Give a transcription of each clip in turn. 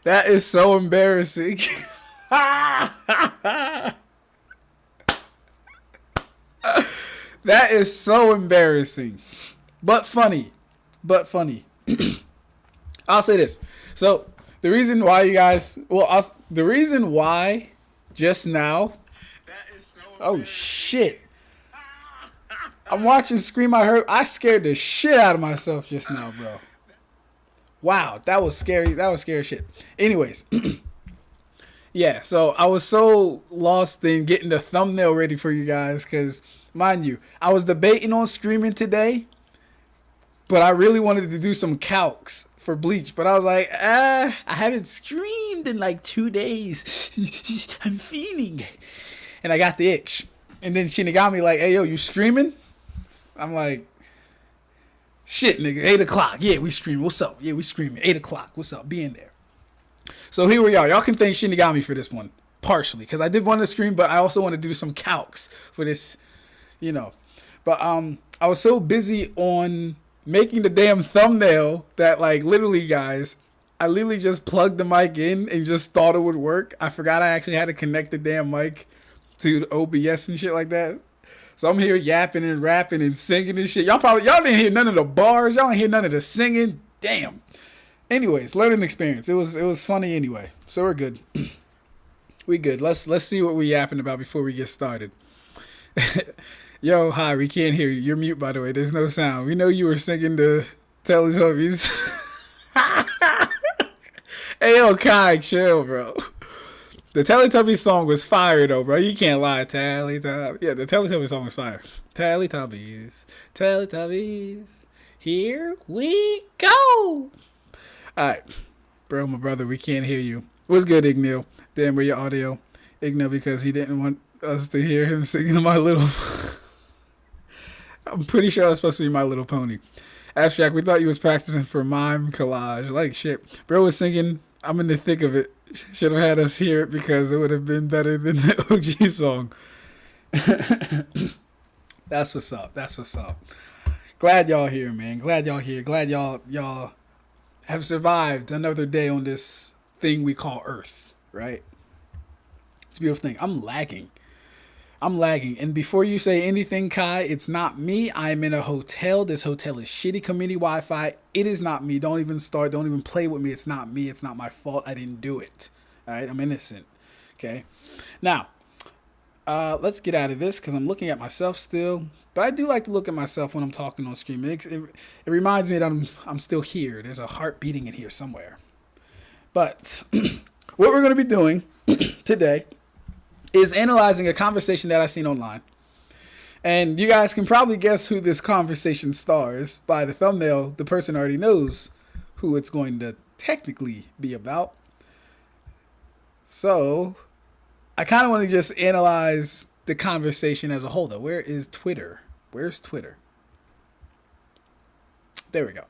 That is so embarrassing. That is so embarrassing. But funny. But funny. I'll say this. So, the reason why you guys... the reason why just now... Oh, shit. I'm watching Scream. I scared the shit out of myself just now, bro. Wow, that was scary. That was scary shit. Anyways. Yeah, so I was so lost in getting the thumbnail ready for you guys because, mind you, I was debating on streaming today, but I really wanted to do some calcs for Bleach. But I was like, I haven't streamed in like 2 days. I'm fiending. And I got the itch. And then Shinigami like, hey, yo, you streaming? I'm like, shit, nigga, 8 o'clock. Yeah, we streaming. What's up? Yeah, we streaming. 8 o'clock. What's up? Be in there. So here we are. Y'all can thank Shinigami for this one, partially, because I did want to stream, but I also want to do some calcs for this, you know. But I was so busy on making the damn thumbnail that, like, literally, guys, I literally just plugged the mic in and just thought it would work. I forgot I actually had to connect the damn mic to the OBS and shit like that. So I'm here yapping and rapping and singing and shit. Y'all didn't hear none of the bars. Y'all didn't hear none of the singing. Damn. Anyways, learning experience. It was funny anyway. So we're good. We good. Let's see what we yapping about before we get started. Yo, hi, we can't hear you. You're mute, by the way. There's no sound. We know you were singing the Teletubbies. Hey, yo, Kai, chill, bro. The Teletubbies song was fire, though, bro. You can't lie. Teletubbies. Yeah, the Teletubbies song was fire. Teletubbies. Teletubbies. Here we go. Alright, bro, my brother, we can't hear you. What's good, Ignil? Damn, where your audio? Ignil, because he didn't want us to hear him singing My Little... I'm pretty sure that's supposed to be My Little Pony. Ab-Stract, we thought you was practicing for mime collage. Like, shit. Bro was singing, I'm in the thick of it. Should have had us hear it because it would have been better than the OG song. That's what's up. That's what's up. Glad y'all here, man. Glad y'all here. Glad y'all have survived another day on this thing we call Earth, right? It's a beautiful thing. I'm lagging. And before you say anything, Kai, it's not me. I'm in a hotel. This hotel is shitty community Wi-Fi. It is not me. Don't even start. Don't even play with me. It's not me. It's not my fault. I didn't do it. All right? I'm innocent. Okay? Now, let's get out of this because I'm looking at myself still. But I do like to look at myself when I'm talking on stream. It reminds me that I'm still here. There's a heart beating in here somewhere. But what we're going to be doing today is analyzing a conversation that I've seen online. And you guys can probably guess who this conversation stars by the thumbnail. The person already knows who it's going to technically be about. So I kind of want to just analyze the conversation as a whole, though. Where is Twitter? Where's Twitter? There we go.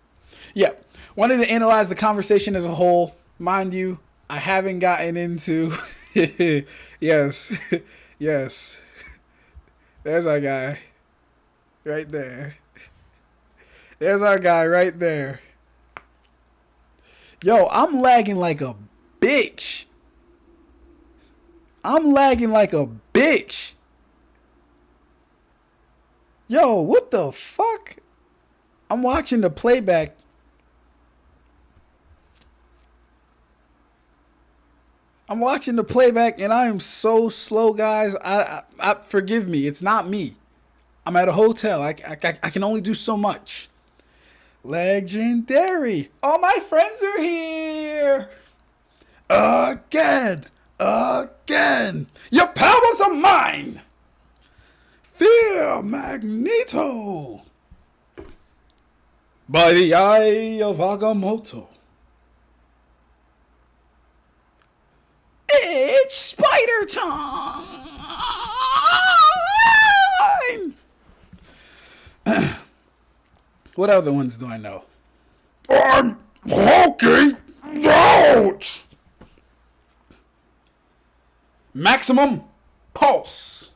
Yeah. Wanted to analyze the conversation as a whole. Mind you, I haven't gotten into... Yes. Yes. There's our guy. Right there. There's our guy right there. Yo, I'm lagging like a bitch. Yo, what the fuck? I'm watching the playback. And I am so slow, guys. I forgive me. It's not me. I'm at a hotel. I can only do so much. Legendary. All my friends are here. Again. Your powers are mine. Fear Magneto. By the eye of Agamotto. It's Spider time! What other ones do I know? I'm hulking out! Maximum Pulse.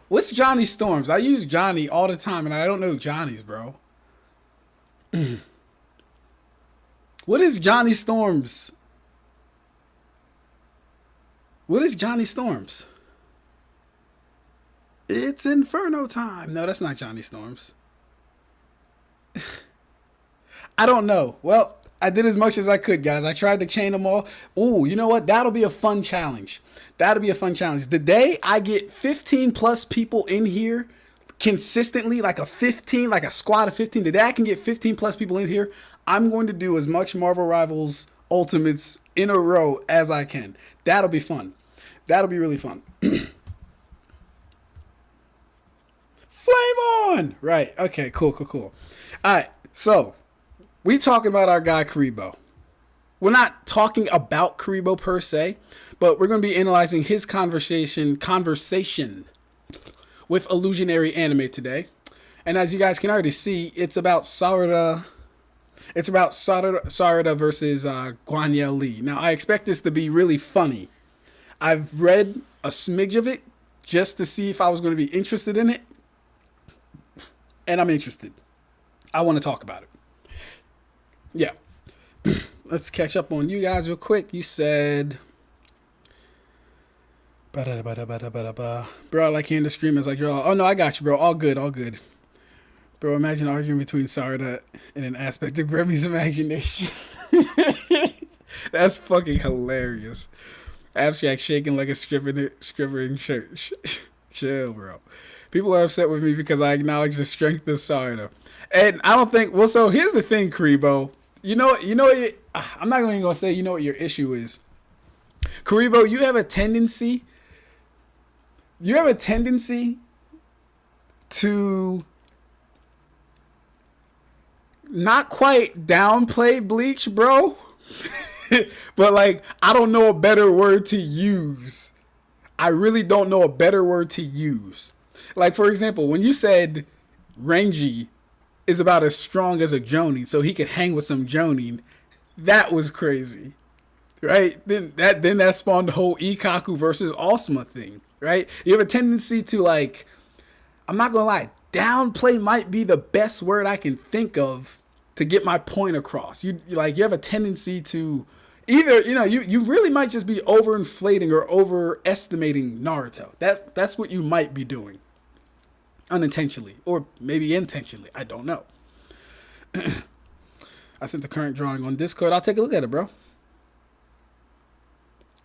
What's Johnny Storms? I use Johnny all the time, and I don't know Johnny's, bro. What is Johnny Storms? What is Johnny Storms? It's Inferno time. No, that's not Johnny Storms. I don't know. Well, I did as much as I could, guys. I tried to chain them all. Ooh, you know what? That'll be a fun challenge. That'll be a fun challenge. The day I get 15 plus people in here consistently, like a squad of 15, the day I can get 15 plus people in here, I'm going to do as much Marvel Rivals Ultimates in a row as I can. That'll be fun. That'll be really fun. Flame on! Right. Okay, cool. All right, so we talking about our guy Karibo. We're not talking about Karibo per se, but we're going to be analyzing his conversation with Illusionary Anime today. And as you guys can already see, it's about Sarada. It's about Sarada versus Guanya Lee. Now, I expect this to be really funny. I've read a smidge of it just to see if I was going to be interested in it. And I'm interested. I want to talk about it. Yeah. Let's catch up on you guys real quick. You said... Bro, I like hearing the stream as I draw. Oh, no, I got you, bro. All good. Bro, imagine arguing between Sarada and an aspect of Gremmy's imagination. That's fucking hilarious. Ab-Stract shaking like a scribbling shirt. Chill, bro. People are upset with me because I acknowledge the strength of Sarada. And I don't think... Well, so here's the thing, Karibo. I'm not even going to say you know what your issue is. Karibo, you have a tendency to not quite downplay Bleach, bro. But like, I don't know a better word to use. I really don't know a better word to use. Like, for example, when you said Renji is about as strong as a Jonin, so he could hang with some Jonin, that was crazy. Right? Then that spawned the whole Ikaku versus Osama thing, right? You have a tendency to, like, I'm not gonna lie, downplay might be the best word I can think of to get my point across. You have a tendency to either, you really might just be overinflating or overestimating Naruto. That's what you might be doing. Unintentionally, or maybe intentionally. I don't know. I sent the current drawing on Discord. I'll take a look at it, bro.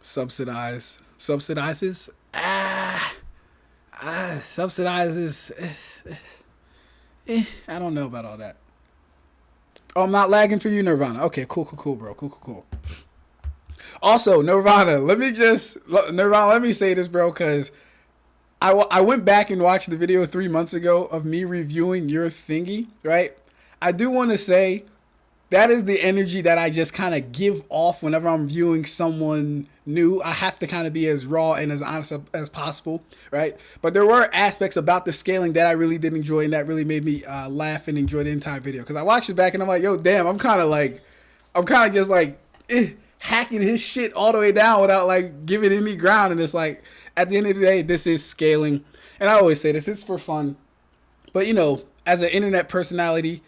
Subsidizes. Subsidizes. I don't know about all that. Oh, I'm not lagging for you, Nirvana. Okay, cool, bro. Cool. Also, Nirvana, let me say this, bro, because I went back and watched the video 3 months ago of me reviewing your thingy, right? I do want to say that is the energy that I just kind of give off whenever I'm viewing someone new. I have to kind of be as raw and as honest as possible, right? But there were aspects about the scaling that I really did enjoy and that really made me laugh and enjoy the entire video. Because I watched it back and I'm like, yo, damn, I'm kind of just like hacking his shit all the way down without like giving any ground. And it's like, at the end of the day, this is scaling. And I always say this, it's for fun. But, as an internet personality,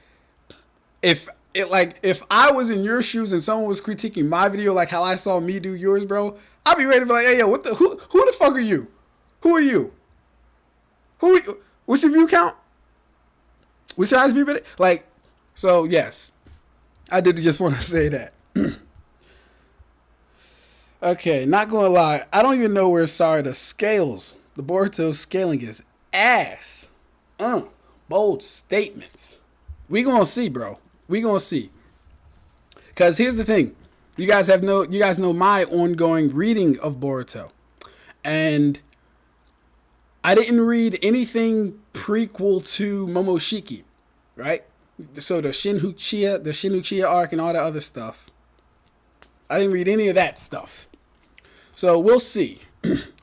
if I was in your shoes and someone was critiquing my video like how I saw me do yours, bro, I'd be ready to be like, hey, yo, who the fuck are you? Who are you? What's your view count? What's your highest view? Like, so, yes. I did just want to say that. Okay, not gonna lie. I don't even know where Sarada scales. The Boruto scaling is ass. Bold statements. We gonna see, bro. We gonna see. Cause here's the thing. You guys know my ongoing reading of Boruto. And I didn't read anything prequel to Momoshiki, right? So the Shin Uchiha arc and all that other stuff. I didn't read any of that stuff. So we'll see.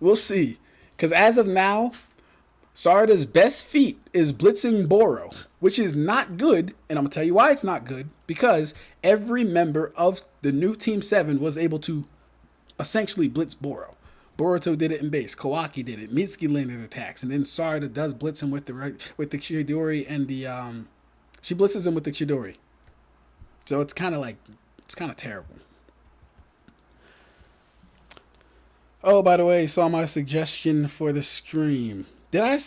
We'll see. Because as of now, Sarada's best feat is blitzing Boro, which is not good. And I'm going to tell you why it's not good. Because every member of the new Team 7 was able to essentially blitz Boro. Boruto did it in base. Kawaki did it. Mitsuki landed attacks. And then Sarada does blitz him with the Chidori and the... she blitzes him with the Chidori. So it's kind of like It's kind of terrible. Oh, by the way, saw my suggestion for the stream. Did I?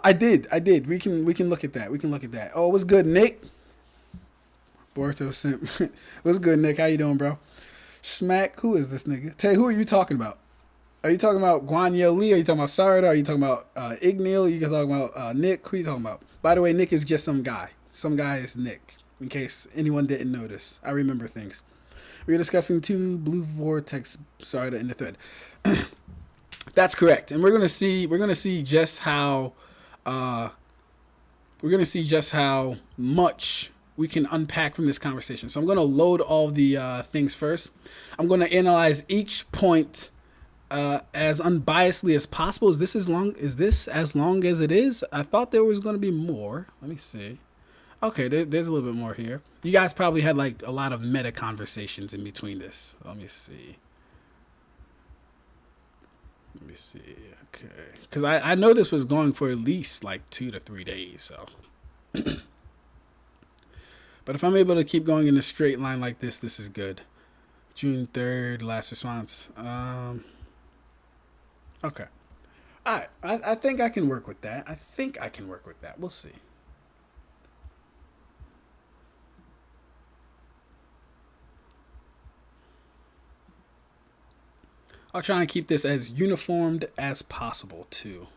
I did. I did. We can look at that. We can look at that. Oh, what's good, Nick? Boruto simp. What's good, Nick? How you doing, bro? Smack. Who is this nigga? Tay, who are you talking about? Are you talking about Guan Ye Li? Are you talking about Sarada? Are you talking about Ignil? Are you talking about Nick? Who are you talking about? By the way, Nick is just some guy. Some guy is Nick. In case anyone didn't notice, I remember things. We are discussing 2 blue vortex Sarada in the thread. That's correct, and we're gonna see just how much we can unpack from this conversation. So I'm gonna load all the things first. I'm gonna analyze each point as unbiasedly as possible. Is this as long as it is? I thought there was gonna be more. Let me see. Okay, there's a little bit more here. You guys probably had like a lot of meta conversations in between this. Let me see. Okay, because I know this was going for at least like 2 to 3 days. So, but if I'm able to keep going in a straight line like this is good. June 3rd, last response. Okay. All right. I think I can work with that. We'll see. I'll try and keep this as uniformed as possible too.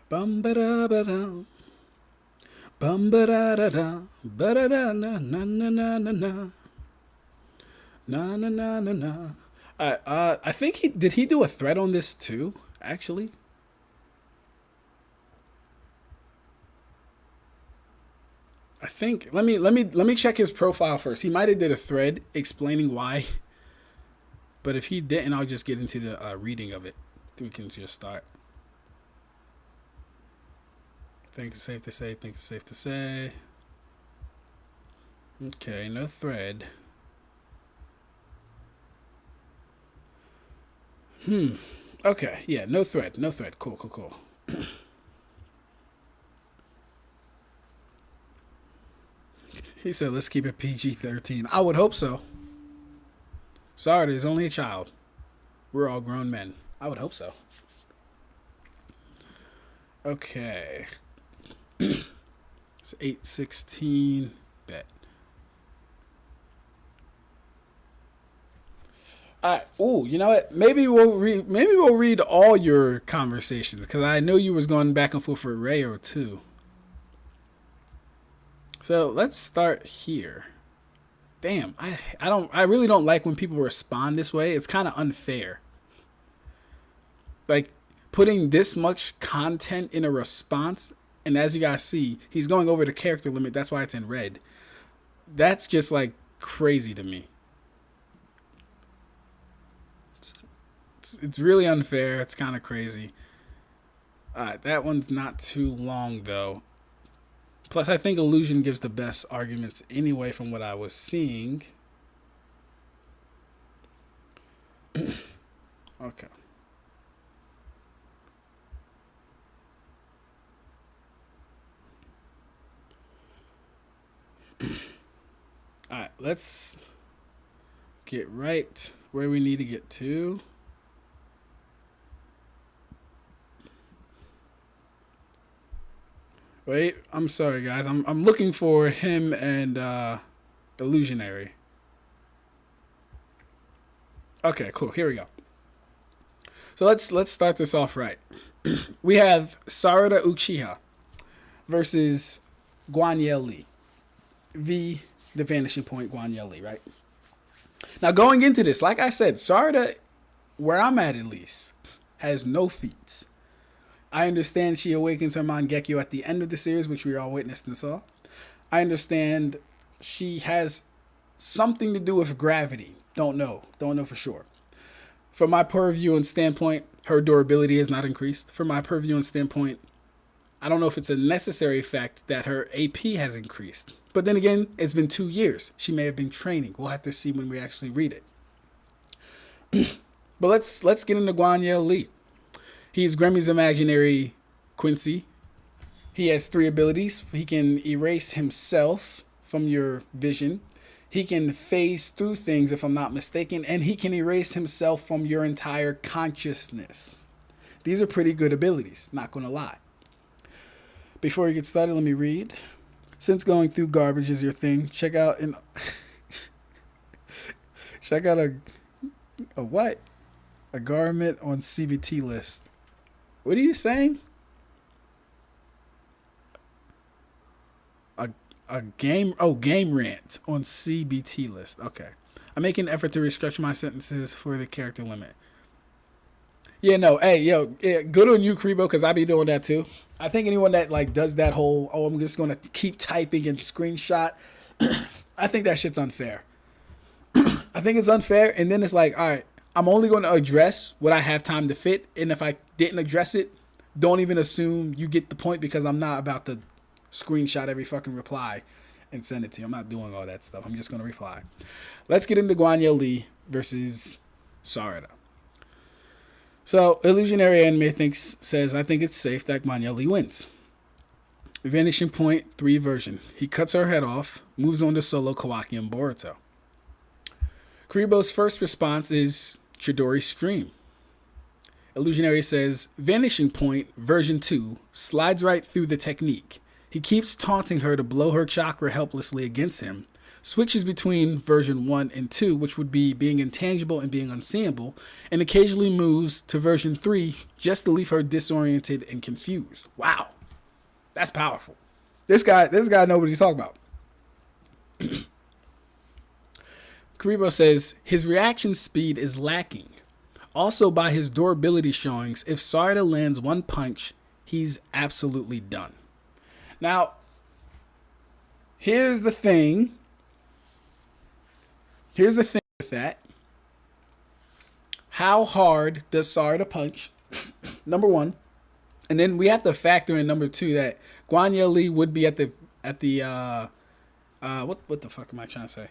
Bum ba da ba da, bum ba da da da, ba da da na na na na na na, na na na na na. I think he do a thread on this too, actually. I think let me check his profile first. He might have did a thread explaining why. But if he didn't, I'll just get into the reading of it. I think we can just start. Think it's safe to say. Okay, no thread. Okay, yeah, no thread. Cool. He said, let's keep it PG-13. I would hope so. Sarada is only a child. We're all grown men. I would hope so. Okay. It's 8:16. Bet. Ooh, you know what? Maybe we'll read all your conversations because I know you was going back and forth for Ray or two. So let's start here. Damn, I really don't like when people respond this way. It's kind of unfair. Like putting this much content in a response, and as you guys see, he's going over the character limit. That's why it's in red. That's just like crazy to me. It's really unfair. It's kind of crazy. Alright, that one's not too long though. Plus, I think Illusion gives the best arguments anyway from what I was seeing. Okay. Alright, let's get right where we need to get to. Wait, I'm sorry, guys. I'm looking for him and Illusionary. Okay, cool. Here we go. So let's start this off right. We have Sarada Uchiha versus Guan Ye Li v. the Vanishing Point Guan Ye Li, right? Now going into this, like I said, Sarada, where I'm at least, has no feats. I understand she awakens her Mangekyo at the end of the series, which we all witnessed and saw. I understand she has something to do with gravity. Don't know for sure. From my purview and standpoint, her durability has not increased. From my purview and standpoint, I don't know if it's a necessary fact that her AP has increased. But then again, it's been 2 years. She may have been training. We'll have to see when we actually read it. But let's get into Guan Ye Li. He's Gremmy's imaginary Quincy. He has 3 abilities. He can erase himself from your vision. He can phase through things, if I'm not mistaken, and he can erase himself from your entire consciousness. These are pretty good abilities, not gonna lie. Before we get started, let me read. Since going through garbage is your thing, check out a what? A garment on CBT list. What are you saying? A game rant on CBT list. Okay. I make an effort to restructure my sentences for the character limit. Yeah, no, hey, yo, yeah, good on you, Kribo, because I be doing that too. I think anyone that like does that whole, I'm just gonna keep typing and screenshot, I think that shit's unfair. I think it's unfair, and then it's like, all right, I'm only going to address what I have time to fit, and if I didn't address it, don't even assume you get the point, because I'm not about to screenshot every fucking reply and send it to you. I'm not doing all that stuff. I'm just going to reply. Let's get into Guan Yu versus Sarada. So, Illusionary Anime says, I think it's safe that Guan Yu wins. Vanishing Point 3 version. He cuts her head off, moves on to solo Kawaki and Boruto. Kuribo's first response is Chidori Stream. Illusionary says, Vanishing Point version 2 slides right through the technique. He keeps taunting her to blow her chakra helplessly against him, switches between version 1 and 2, which would be being intangible and being unseeable, and occasionally moves to version 3 just to leave her disoriented and confused. Wow. That's powerful. This guy knows what he's talking about. Kuribo says, his reaction speed is lacking. Also by his durability showings, if Sarada lands one punch, he's absolutely done. Now, here's the thing. With that. How hard does Sarada punch? Number one. And then we have to factor in number 2 that Guan Yu would be at the what the fuck am I trying to say?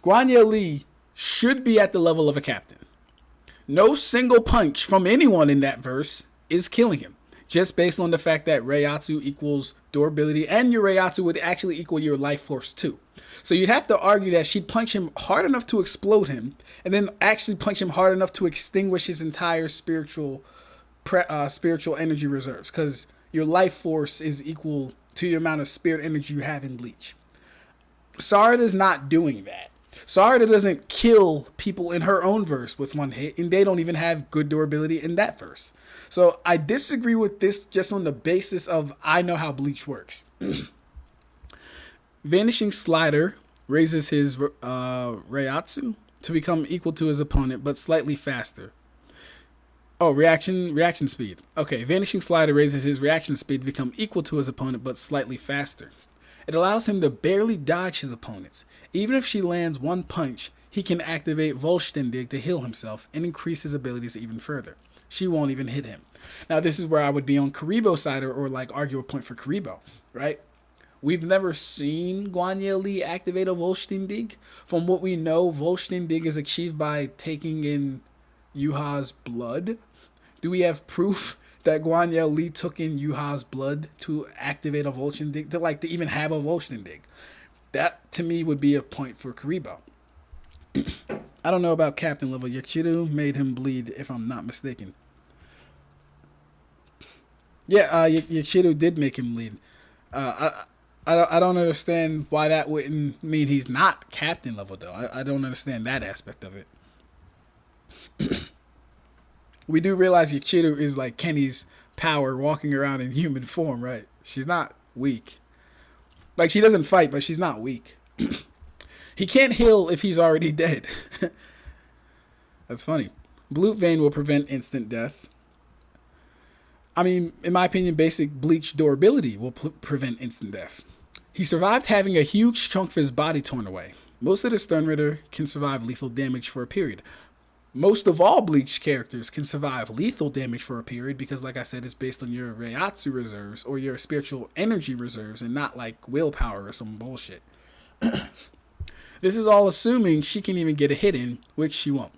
Guan Yu should be at the level of a captain. No single punch from anyone in that verse is killing him. Just based on the fact that Reiatsu equals durability, and your Reiatsu would actually equal your life force too. So you'd have to argue that she'd punch him hard enough to explode him, and then actually punch him hard enough to extinguish his entire spiritual energy reserves, because your life force is equal to the amount of spirit energy you have in Bleach. Sarada's not doing that. Sarada doesn't kill people in her own verse with one hit, and they don't even have good durability in that verse. So I disagree with this just on the basis of I know how Bleach works. Vanishing Slider raises his Reiatsu to become equal to his opponent, but slightly faster. Oh, reaction speed. Okay, Vanishing Slider raises his reaction speed to become equal to his opponent, but slightly faster. It allows him to barely dodge his opponents. Even if she lands one punch, he can activate Volstendig to heal himself and increase his abilities even further. She won't even hit him. Now, this is where I would be on Kuribo's side, or like argue a point for Kuribo, right? We've never seen Guan Yu activate a Volstendig. From what we know, Volstendig is achieved by taking in Yuha's blood. Do we have proof that Guan Yu took in Yuha's blood to activate a Volstendig, to even have a Volstendig? That, to me, would be a point for Kuribo. I don't know about captain level. Yachiru made him bleed, if I'm not mistaken. Yeah, Yachiru did make him bleed. I don't understand why that wouldn't mean he's not captain level, though. I don't understand that aspect of it. We do realize Yachiru is like Kenny's power walking around in human form, right? She's not weak. Like, she doesn't fight, but she's not weak. He can't heal if he's already dead. That's funny. Blue Vein will prevent instant death. I mean, in my opinion, basic Bleach durability will prevent instant death. He survived having a huge chunk of his body torn away. Most of the Sternritter can survive lethal damage for a period. Most of all Bleach characters can survive lethal damage for a period because, like I said, it's based on your Reiatsu reserves or your spiritual energy reserves and not like willpower or some bullshit. This is all assuming she can even get a hit in, which she won't.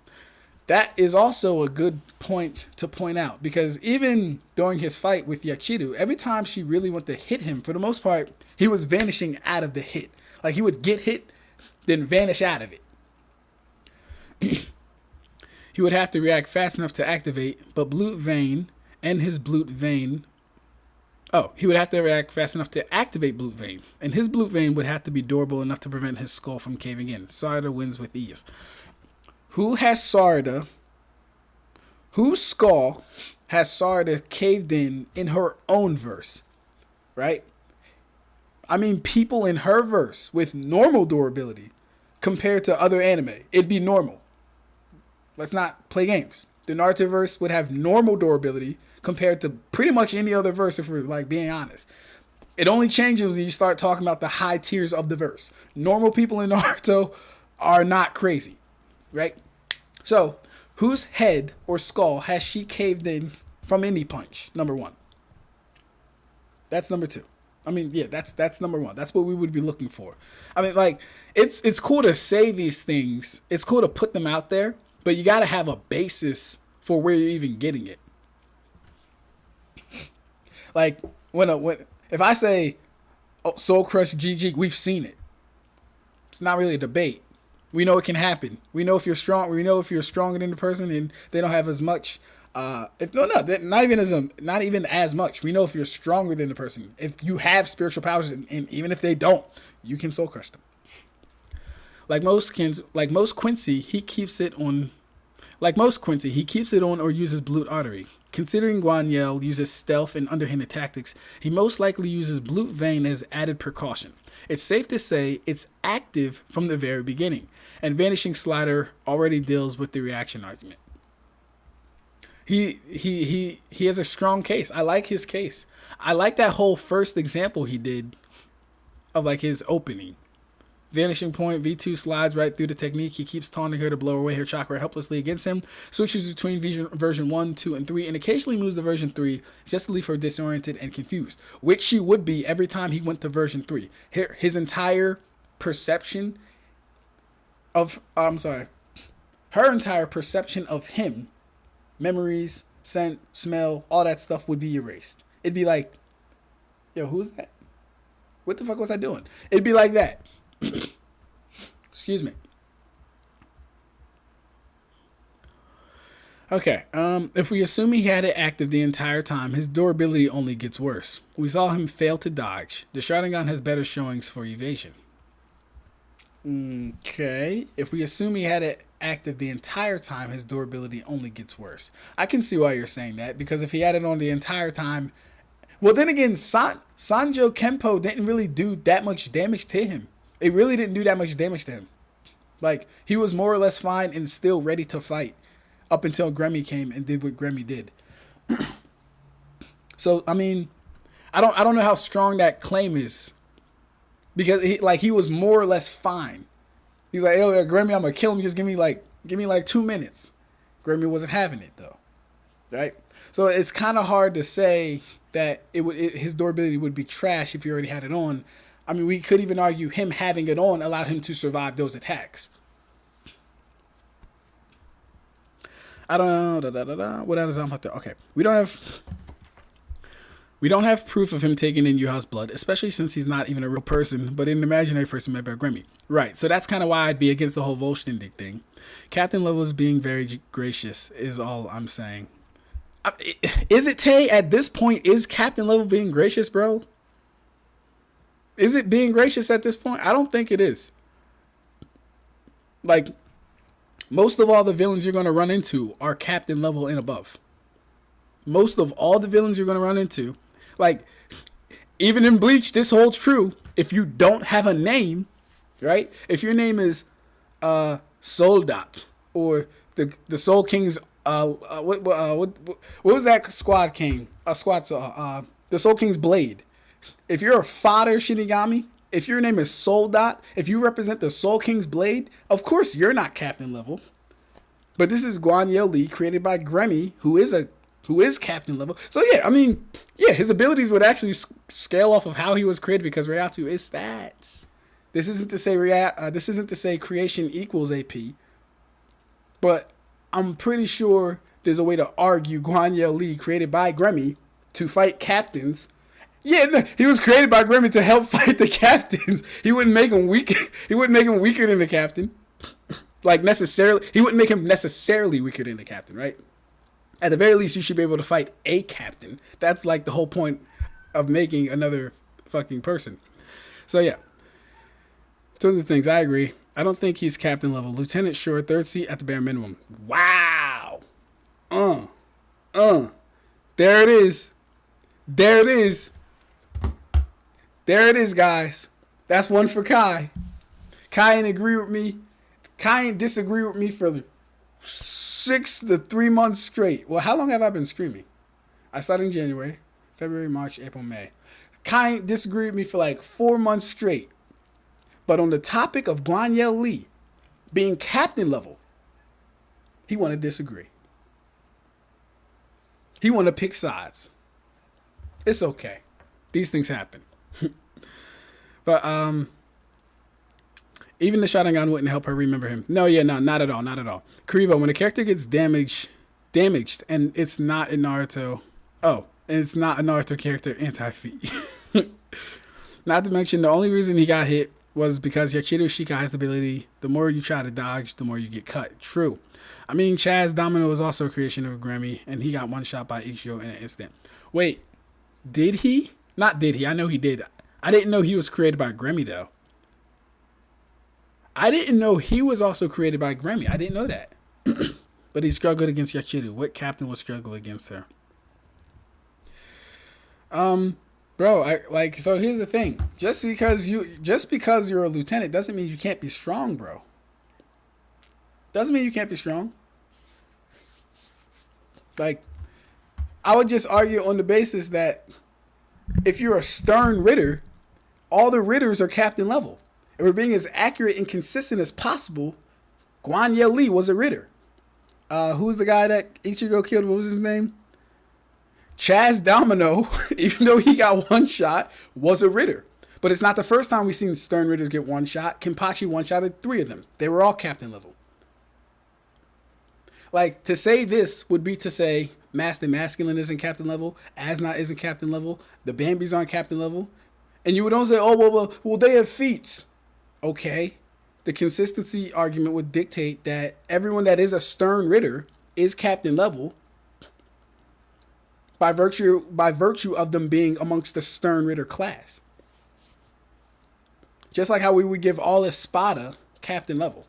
That is also a good point to point out because even during his fight with Yachiru, every time she really went to hit him, for the most part, he was vanishing out of the hit. Like he would get hit, then vanish out of it. He would have to react fast enough to activate, but Blute Vein and his Blute Vein. Oh, he would have to react fast enough to activate Blute Vein, and his Blute Vein would have to be durable enough to prevent his skull from caving in. Sarada wins with ease. Who has Sarada? Whose skull has Sarada caved in her own verse? Right? I mean, people in her verse with normal durability compared to other anime, it'd be normal. Let's not play games. The Naruto verse would have normal durability compared to pretty much any other verse if we're like being honest. It only changes when you start talking about the high tiers of the verse. Normal people in Naruto are not crazy, right? So, whose head or skull has she caved in from any punch? Number one. That's number two. I mean, yeah, that's number one. That's what we would be looking for. I mean, like, it's cool to say these things. It's cool to put them out there, but you got to have a basis for where you're even getting it. Like, if I say, oh, Soul Crush GG, we've seen it. It's not really a debate. We know it can happen. We know if you're strong. We know if you're stronger than the person and they don't have as much. Not even as much. We know if you're stronger than the person. If you have spiritual powers, and even if they don't, you can soul crush them. Like most Quincy, he keeps it on. Like most Quincy, he keeps it on or uses Blute Artery. Considering Guanyel uses stealth and underhanded tactics, he most likely uses Blute Vein as added precaution. It's safe to say it's active from the very beginning, and Vanishing Slider already deals with the reaction argument. He has a strong case. I like his case. I like that whole first example he did of like his opening. Vanishing Point, V2 slides right through the technique. He keeps taunting her to blow away her chakra helplessly against him. Switches between version 1, 2, and 3, and occasionally moves to version 3 just to leave her disoriented and confused, which she would be every time he went to version 3. His entire perception of, her entire perception of him, memories, scent, smell, all that stuff would be erased. It'd be like, yo, who's that? What the fuck was I doing? It'd be like that. Excuse me. Okay, if we assume he had it active the entire time, his durability only gets worse. We saw him fail to dodge. The Sharingan has better showings for evasion. Okay, if we assume he had it active the entire time, his durability only gets worse. I can see why you're saying that, because if he had it on the entire time, well then again, Sanjo Kenpo didn't really do that much damage to him. It really didn't do that much damage to him. Like, he was more or less fine and still ready to fight up until Gremmy came and did what Gremmy did. So, I mean, I don't know how strong that claim is. Because he was more or less fine. He's like, "Yo, Gremmy, I'm gonna kill him. Just give me like 2 minutes." Gremmy wasn't having it though, right? So it's kind of hard to say that his durability would be trash if he already had it on. I mean, we could even argue him having it on allowed him to survive those attacks. I don't know. What else I'm about to? Okay, we don't have proof of him taking in Yuha's blood, especially since he's not even a real person, but an imaginary person made by Gremmy. Right, so that's kind of why I'd be against the whole Volständig thing. Captain Level is being very gracious, is all I'm saying. Is it, Tay? At this point, is Captain Level being gracious, bro? Is it being gracious at this point? I don't think it is. Like, most of all the villains you're going to run into are Captain Level and above. Most of all the villains you're going to run into, like, even in Bleach, this holds true. If you don't have a name, right? If your name is Soldat or the Soul King's what was that squad king? The Soul King's blade. If you're a fodder Shinigami, if your name is Soldat, if you represent the Soul King's blade, of course you're not Captain Level. But this is Guanyel Lee, created by Gremmy, who is Captain Level. So yeah, I mean, yeah, his abilities would actually scale off of how he was created because Reiatsu is stats. This isn't to say creation equals AP, but I'm pretty sure there's a way to argue Guan Yu Li, created by Gremmy, to fight captains. Yeah, no, he was created by Gremmy to help fight the captains. He wouldn't make him weak. He wouldn't make him weaker than the captain. Like, necessarily. He wouldn't make him necessarily weaker than the captain, right? At the very least, you should be able to fight a captain. That's like the whole point of making another fucking person. So, yeah. Tons of things. I agree. I don't think he's captain level. Lieutenant, sure. Third seat at the bare minimum. Wow. There it is. There it is. There it is, guys. That's one for Kai. Kai ain't agree with me. Kai ain't disagree with me for 6 to 3 months straight. Well, how long have I been screaming? I started in January, February, March, April, May. Kai ain't disagree with me for like 4 months straight. But on the topic of Guan Yu Li being captain level, he want to disagree. He want to pick sides. It's okay. These things happen. But even the Sharingan wouldn't help her remember him. No, not at all, not at all. Karibo, when a character gets damaged, and it's not in Naruto. Oh, and it's not a Naruto character, anti-feat. Not to mention, the only reason he got hit was because Yachido Shika has the ability, the more you try to dodge, the more you get cut. True. I mean, Chaz Domino was also a creation of Gremmy, and he got one shot by Ichio in an instant. Wait, did he? Not did he. I know he did. I didn't know he was created by Gremmy, though. I didn't know he was also created by Gremmy. I didn't know that. But he struggled against Yachiru. What captain would struggle against her? Bro, so here's the thing. Just because you're a lieutenant doesn't mean you can't be strong, bro. Doesn't mean you can't be strong. Like, I would just argue on the basis that if you're a Sternritter, all the Ritters are captain level. If we're being as accurate and consistent as possible, Guan Yu Li was a Ritter. Who's the guy that Ichigo killed? What was his name? Chaz Domino, even though he got one shot, was a Ritter. But it's not the first time we've seen Sternritters get one shot. Kenpachi one-shotted 3 of them. They were all captain level. Like, to say this would be to say Master Masculine isn't captain level, Asnot isn't captain level, the Bambis aren't captain level. And you would only say, oh, well, they have feats. Okay. The consistency argument would dictate that everyone that is a Sternritter is captain level by virtue of them being amongst the Sternritter class. Just like how we would give all Espada captain level.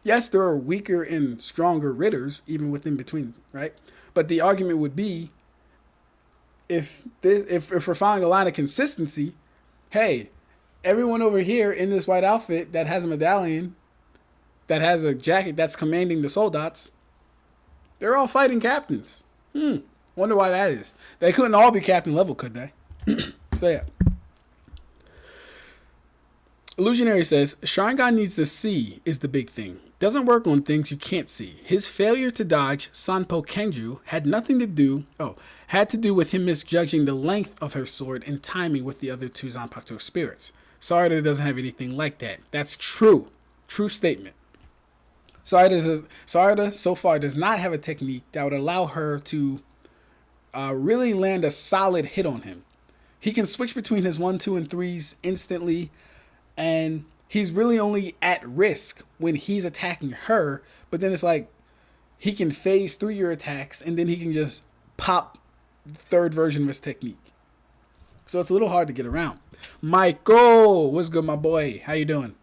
Yes, there are weaker and stronger Ritters, even within between, right? But the argument would be, if we're following a line of consistency, hey, everyone over here in this white outfit that has a medallion, that has a jacket that's commanding the soldats, they're all fighting captains. Wonder why that is. They couldn't all be captain level, could they? So yeah. Illusionary says, Sharingan needs to see is the big thing. Doesn't work on things you can't see. His failure to dodge Sanpo Kenju had to do with him misjudging the length of her sword and timing with the other 2 Zanpakuto spirits. Sarada doesn't have anything like that. That's true. True statement. Sarada so far does not have a technique that would allow her to really land a solid hit on him. He can switch between his 1, 2, and 3s instantly, and he's really only at risk when he's attacking her, but then it's like he can phase through your attacks and then he can just pop the third version of his technique. So it's a little hard to get around. Michael, what's good, my boy? How you doing?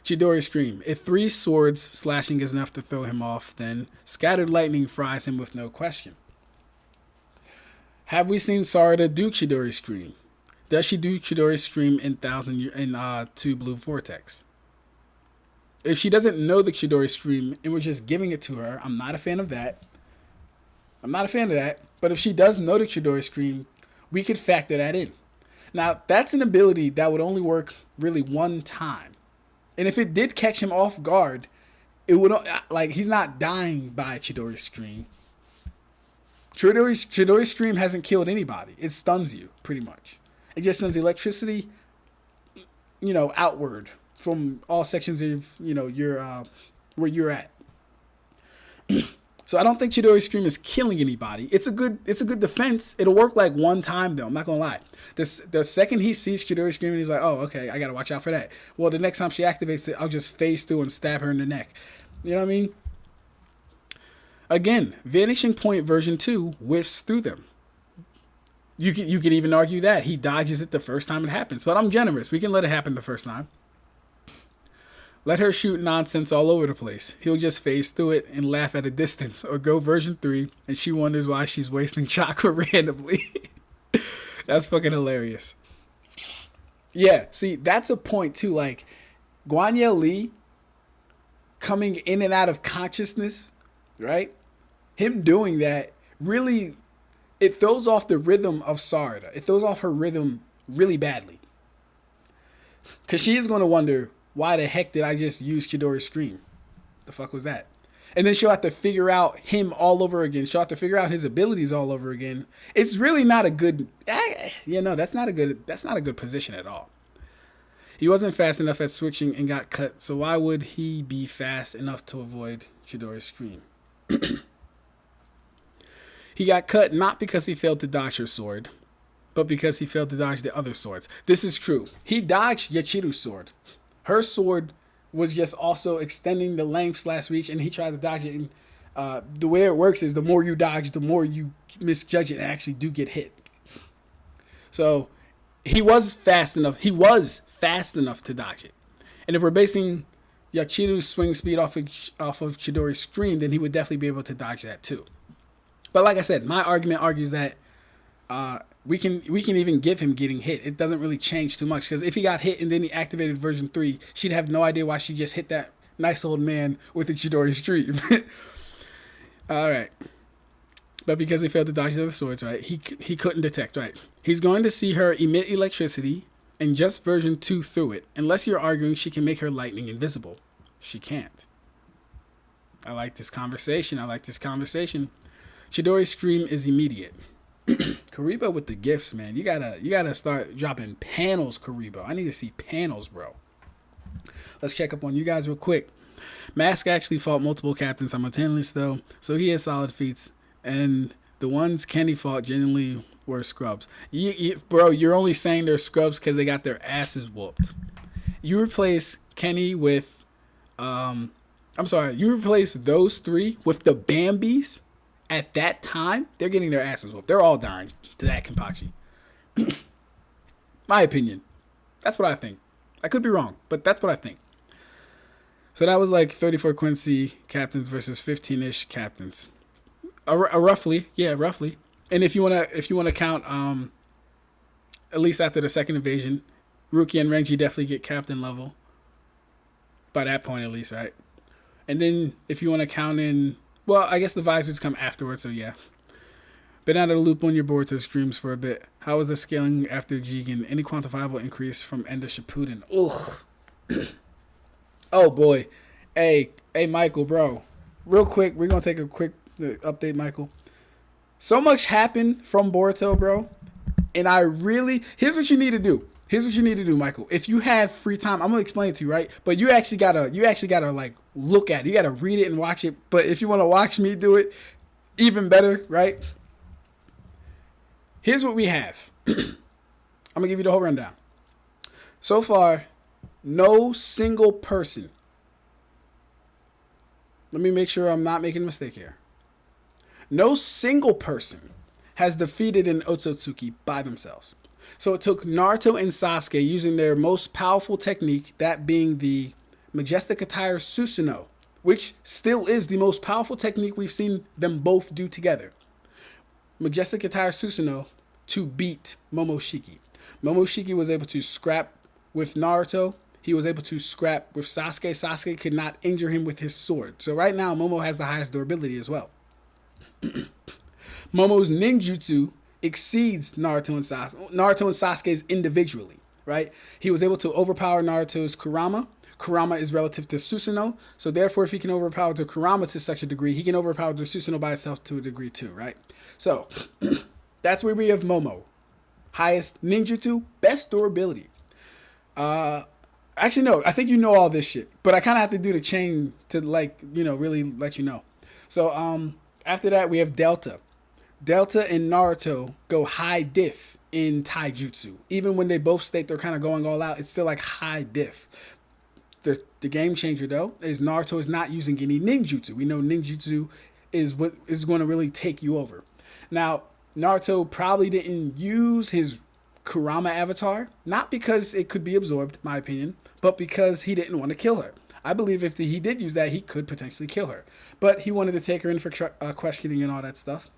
Chidori Scream. If 3 swords slashing is enough to throw him off, then Scattered Lightning fries him with no question. Have we seen Sarada do Chidori Scream? Does she do Chidori Scream in 2 Blue Vortex? If she doesn't know the Chidori Scream and we're just giving it to her, I'm not a fan of that. But if she does know the Chidori Scream, we could factor that in. Now, that's an ability that would only work really one time. And if it did catch him off guard, it would, like, he's not dying by Chidori Scream. Chidori Scream hasn't killed anybody. It stuns you, pretty much. It just sends electricity, outward from all sections of, your where you're at. So I don't think Chidori Scream is killing anybody. It's a good defense. It'll work like one time though. I'm not gonna lie. The second he sees Chidori Scream, he's like, oh, okay, I gotta watch out for that. Well, the next time she activates it, I'll just phase through and stab her in the neck. You know what I mean? Again, Vanishing Point version 2 whiffs through them. You could even argue that he dodges it the first time it happens, but I'm generous. We can let it happen the first time. Let her shoot nonsense all over the place. He'll just phase through it and laugh at a distance, or go version 3 and she wonders why she's wasting chakra randomly. That's fucking hilarious. Yeah, see, that's a point too. Like, Guanya Lee coming in and out of consciousness, right? Him doing that really, it throws off the rhythm of Sarada. It throws off her rhythm really badly. Because she is going to wonder, why the heck did I just use Chidori's Scream? The fuck was that? And then she'll have to figure out him all over again. She'll have to figure out his abilities all over again. It's really not a good, that's not a good position at all. He wasn't fast enough at switching and got cut, so why would he be fast enough to avoid Chidori's Scream? He got cut not because he failed to dodge her sword, but because he failed to dodge the other swords. This is true. He dodged Yachiru's sword. Her sword was just also extending the length / reach, and he tried to dodge it. And the way it works is the more you dodge, the more you misjudge it and actually do get hit. So he was fast enough. He was fast enough to dodge it. And if we're basing Yachiru's swing speed off of Chidori's Scream, then he would definitely be able to dodge that too. But like I said, my argument argues that we can even give him getting hit. It doesn't really change too much, because if he got hit and then he activated version 3, she'd have no idea why she just hit that nice old man with the Chidori Scream. All right. But because he failed to dodge the other swords, right, he couldn't detect, right? He's going to see her emit electricity and just version 2 through it. Unless you're arguing she can make her lightning invisible. She can't. I like this conversation. Chidori's Scream is immediate. Karibo with the gifts, man. You gotta start dropping panels, Karibo. I need to see panels, bro. Let's check up on you guys real quick. Mask actually fought multiple captains simultaneously, though, so he has solid feats. And the ones Kenny fought genuinely were scrubs. Bro, you're only saying they're scrubs because they got their asses whooped. You replace Kenny with, you replace those 3 with the Bambis. At that time, they're getting their asses whooped. They're all dying to that Kenpachi. My opinion. That's what I think. I could be wrong, but that's what I think. So that was like 34 Quincy captains versus 15-ish captains. Roughly. And if you wanna count, at least after the second invasion, Ruki and Renji definitely get captain level. By that point, at least, right? And then if you want to count in, well, I guess the visors come afterwards, so yeah. Been out of the loop on your Boruto streams for a bit. How was the scaling after Jigen? Any quantifiable increase from End of Shippuden? Ugh. Oh boy. Hey, Michael, bro. Real quick, we're gonna take a quick update, Michael. So much happened from Boruto, bro. And here's what you need to do. Michael. If you have free time, I'm gonna explain it to you, right? But you actually gotta like look at it. You gotta read it and watch it. But if you want to watch me do it, even better, right? Here's what we have. I'm gonna give you the whole rundown. So far, no single person. Let me make sure I'm not making a mistake here. No single person has defeated an Otsutsuki by themselves. So it took Naruto and Sasuke using their most powerful technique, that being the Majestic Attire Susanoo, which still is the most powerful technique we've seen them both do together. Majestic Attire Susanoo to beat Momoshiki. Momoshiki was able to scrap with Naruto. He was able to scrap with Sasuke. Sasuke could not injure him with his sword. So right now, Momo has the highest durability as well. Momo's ninjutsu exceeds Naruto and Sasuke's individually, right? He was able to overpower Naruto's Kurama. Kurama is relative to Susanoo, so therefore if he can overpower the Kurama to such a degree, he can overpower the Susanoo by itself to a degree too, right? So, that's where we have Momo. Highest ninjutsu, best durability. Actually, no. I think you know all this shit, but I kind of have to do the chain to like really let you know. So after that we have Delta. Delta and Naruto go high diff in taijutsu. Even when they both state they're kind of going all out, it's still like high diff. The game changer though is Naruto is not using any ninjutsu. We know ninjutsu is what is going to really take you over. Now Naruto probably didn't use his Kurama avatar, not because it could be absorbed, my opinion, but because he didn't want to kill her. I believe if he did use that, he could potentially kill her. But he wanted to take her in for questioning and all that stuff.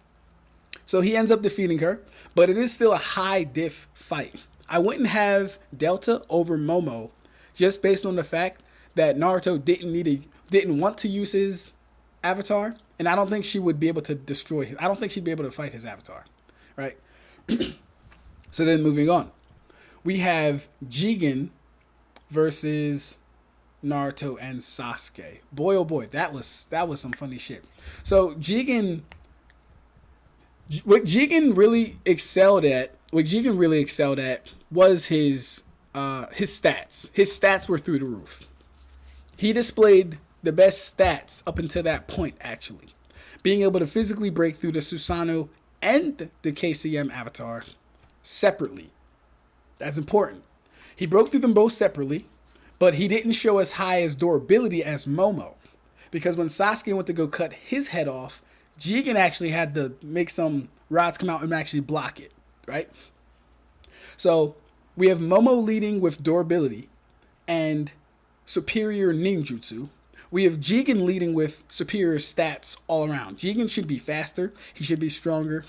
So he ends up defeating her, but it is still a high diff fight. I wouldn't have Delta over Momo just based on the fact that Naruto didn't want to use his avatar, and I don't think she would be able to destroy his. I don't think she'd be able to fight his avatar, right? So then moving on, we have Jigen versus Naruto and Sasuke. Boy, oh boy, that was some funny shit. So what Jigen really excelled at was his stats. His stats were through the roof. He displayed the best stats up until that point, actually. Being able to physically break through the Susanoo and the KCM avatar separately. That's important. He broke through them both separately, but he didn't show as high as durability as Momo. Because when Sasuke went to go cut his head off, Jigen actually had to make some rods come out and actually block it, right? So we have Momo leading with durability and superior ninjutsu. We have Jigen leading with superior stats all around. Jigen should be faster. He should be stronger.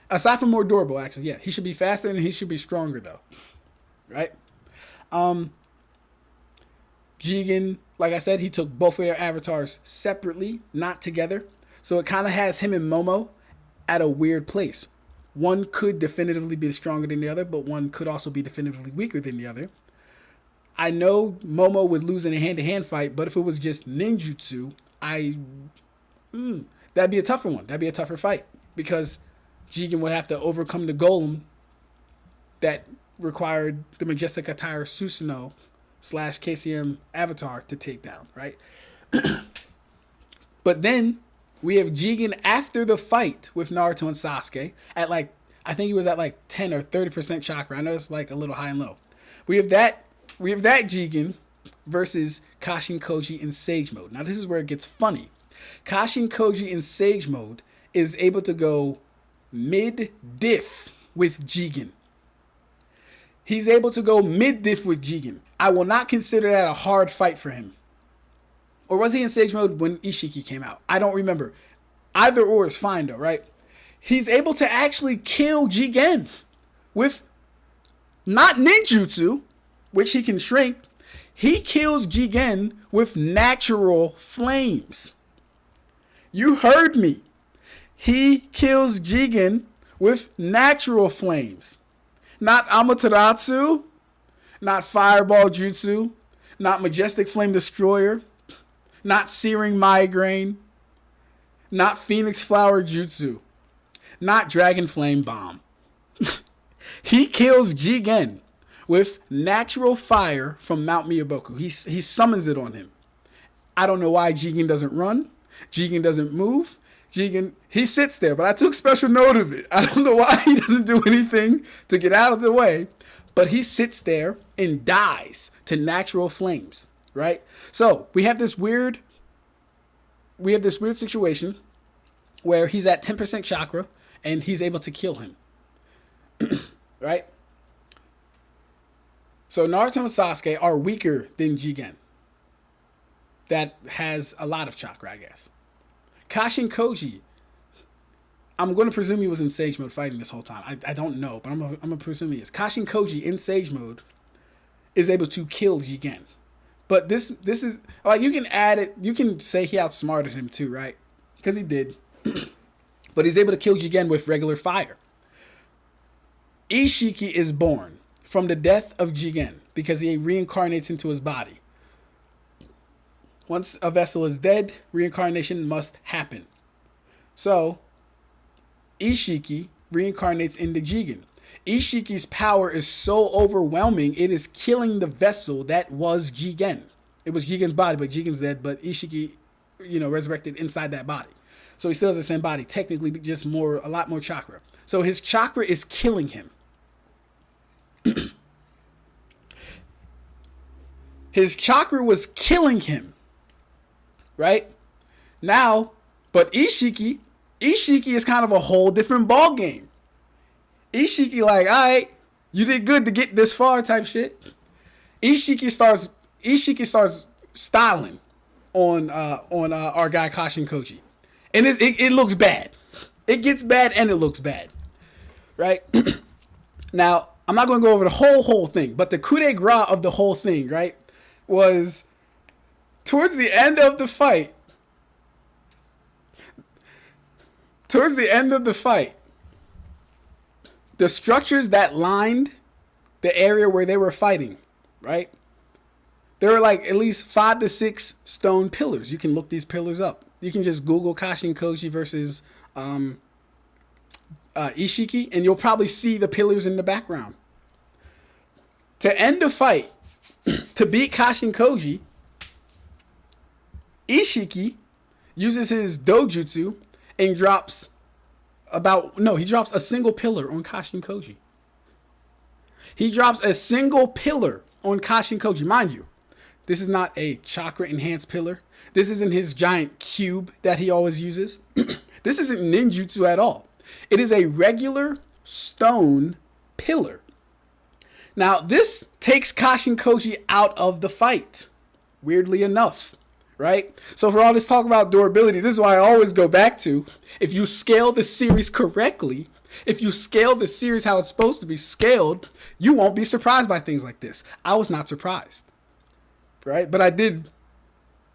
Aside from more durable, actually, yeah. He should be faster and he should be stronger, though. Right? Jigen, like I said, he took both of their avatars separately, not together. So it kind of has him and Momo at a weird place. One could definitively be stronger than the other, but one could also be definitively weaker than the other. I know Momo would lose in a hand-to-hand fight, but if it was just ninjutsu, that'd be a tougher one. That'd be a tougher fight because Jigen would have to overcome the golem that required the majestic attire Susanoo / KCM avatar to take down, right? But then we have Jigen after the fight with Naruto and Sasuke at I think he was at 10 or 30% chakra. I know it's a little high and low. We have that Jigen versus Kashin Koji in Sage Mode. Now this is where it gets funny. Kashin Koji in Sage Mode is able to go mid-diff with Jigen. He's able to go mid-diff with Jigen. I will not consider that a hard fight for him. Or was he in Sage Mode when Ishiki came out? I don't remember. Either or is fine though, right? He's able to actually kill Jigen with not ninjutsu, which he can shrink. He kills Jigen with natural flames. You heard me. He kills Jigen with natural flames. Not Amaterasu, not Fireball Jutsu, not Majestic Flame Destroyer, not Searing Migraine, not Phoenix Flower Jutsu, not Dragon Flame Bomb. He kills Jigen with natural fire from Mount Miyaboku. He summons it on him. I don't know why Jigen doesn't run. Jigen doesn't move. Jigen, he sits there, but I took special note of it. I don't know why he doesn't do anything to get out of the way, but he sits there and dies to natural flames, right? So we have this weird situation where he's at 10% chakra and he's able to kill him, right? So Naruto and Sasuke are weaker than Jigen. That has a lot of chakra, I guess. Kashin Koji, I'm going to presume he was in Sage Mode fighting this whole time. I don't know, but I'm going to presume he is. Kashin Koji in Sage Mode is able to kill Jigen. But this is, you can add it, you can say he outsmarted him too, right? Because he did. But he's able to kill Jigen with regular fire. Ishiki is born from the death of Jigen because he reincarnates into his body. Once a vessel is dead, reincarnation must happen. So, Ishiki reincarnates into Jigen. Ishiki's power is so overwhelming, it is killing the vessel that was Jigen. It was Jigen's body, but Jigen's dead, but Ishiki, resurrected inside that body. So he still has the same body, technically just a lot more chakra. So his chakra is killing him. His chakra was killing him, right? Now, but Ishiki is kind of a whole different ball game. Ishiki like, all right, you did good to get this far type shit. Ishiki starts styling on our guy Kashin Koji. And it looks bad. It gets bad and it looks bad. Right? Now, I'm not going to go over the whole thing, but the coup de grace of the whole thing, right, was towards the end of the fight. The structures that lined the area where they were fighting, right? There were like at least 5 to 6 stone pillars. You can look these pillars up. You can just Google Kashin Koji versus Ishiki, and you'll probably see the pillars in the background. To end the fight, to beat Kashin Koji, Ishiki uses his dojutsu and drops a single pillar on Kashin Koji. He drops a single pillar on Kashin Koji. Mind you, this is not a chakra enhanced pillar. This isn't his giant cube that he always uses. This isn't ninjutsu at all. It is a regular stone pillar. Now, this takes Kashin Koji out of the fight, weirdly enough, right? So for all this talk about durability, this is why I always go back to, if you scale the series correctly, if you scale the series how it's supposed to be scaled, you won't be surprised by things like this. I was not surprised, right? But I did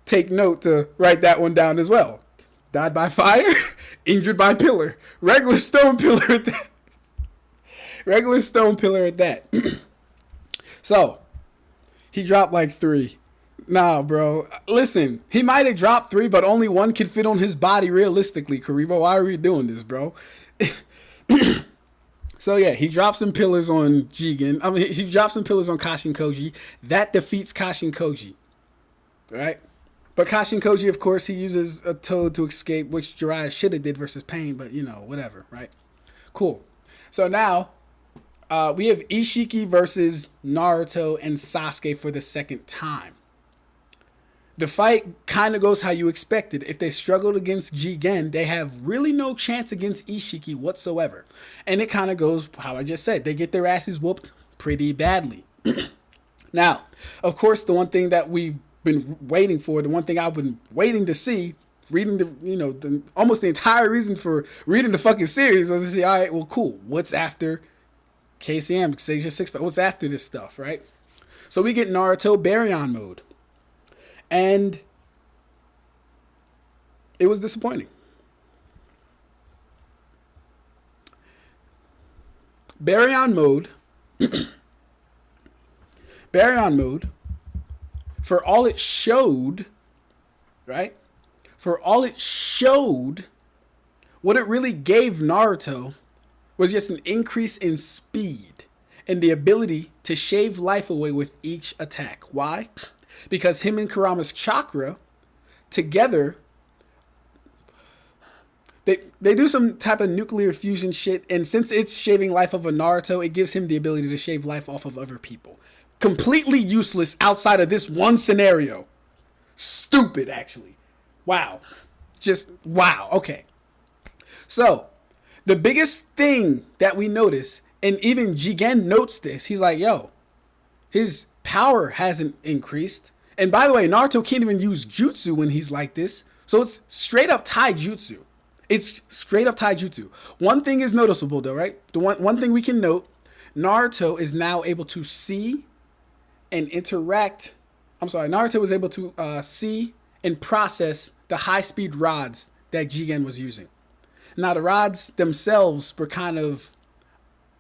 take note to write that one down as well. Died by fire, injured by pillar. Regular stone pillar at that. Regular stone pillar at that. So, he dropped like 3. Nah, bro. Listen, he might have dropped 3, but only 1 could fit on his body realistically, Karibo. Why are we doing this, bro? So, yeah, he drops some pillars on Jigen. I mean, he drops some pillars on Kashin Koji. That defeats Kashin Koji. Right? But Kashin Koji, of course, he uses a toad to escape, which Jiraiya should have did versus Pain, but, whatever, right? Cool. So now, we have Ishiki versus Naruto and Sasuke for the second time. The fight kind of goes how you expected. If they struggled against Jigen, they have really no chance against Ishiki whatsoever. And it kind of goes how I just said. They get their asses whooped pretty badly. Now, of course, the one thing that we've been waiting for, the one thing I've been waiting to see, reading almost the entire reason for reading the fucking series was to see, all right, well, cool. What's after KCM, Sage 6? What's after this stuff, right? So we get Naruto Baryon Mode. And it was disappointing. Baryon Mode, for all it showed, right? For all it showed, what it really gave Naruto was just an increase in speed and the ability to shave life away with each attack. Why? Because him and Kurama's chakra together, they do some type of nuclear fusion shit, and since it's shaving life of a Naruto, it gives him the ability to shave life off of other people. Completely useless outside of this one scenario. Stupid, actually. Wow. Just wow. Okay. So, the biggest thing that we notice, and even Jigen notes this, he's like, yo, his power hasn't increased. And by the way, Naruto can't even use jutsu when he's like this. So it's straight up taijutsu. It's straight up taijutsu. One thing is noticeable though, right? The one thing we can note, Naruto is now able to see and interact. Naruto was able to see and process the high-speed rods that Jigen was using. Now, the rods themselves were kind of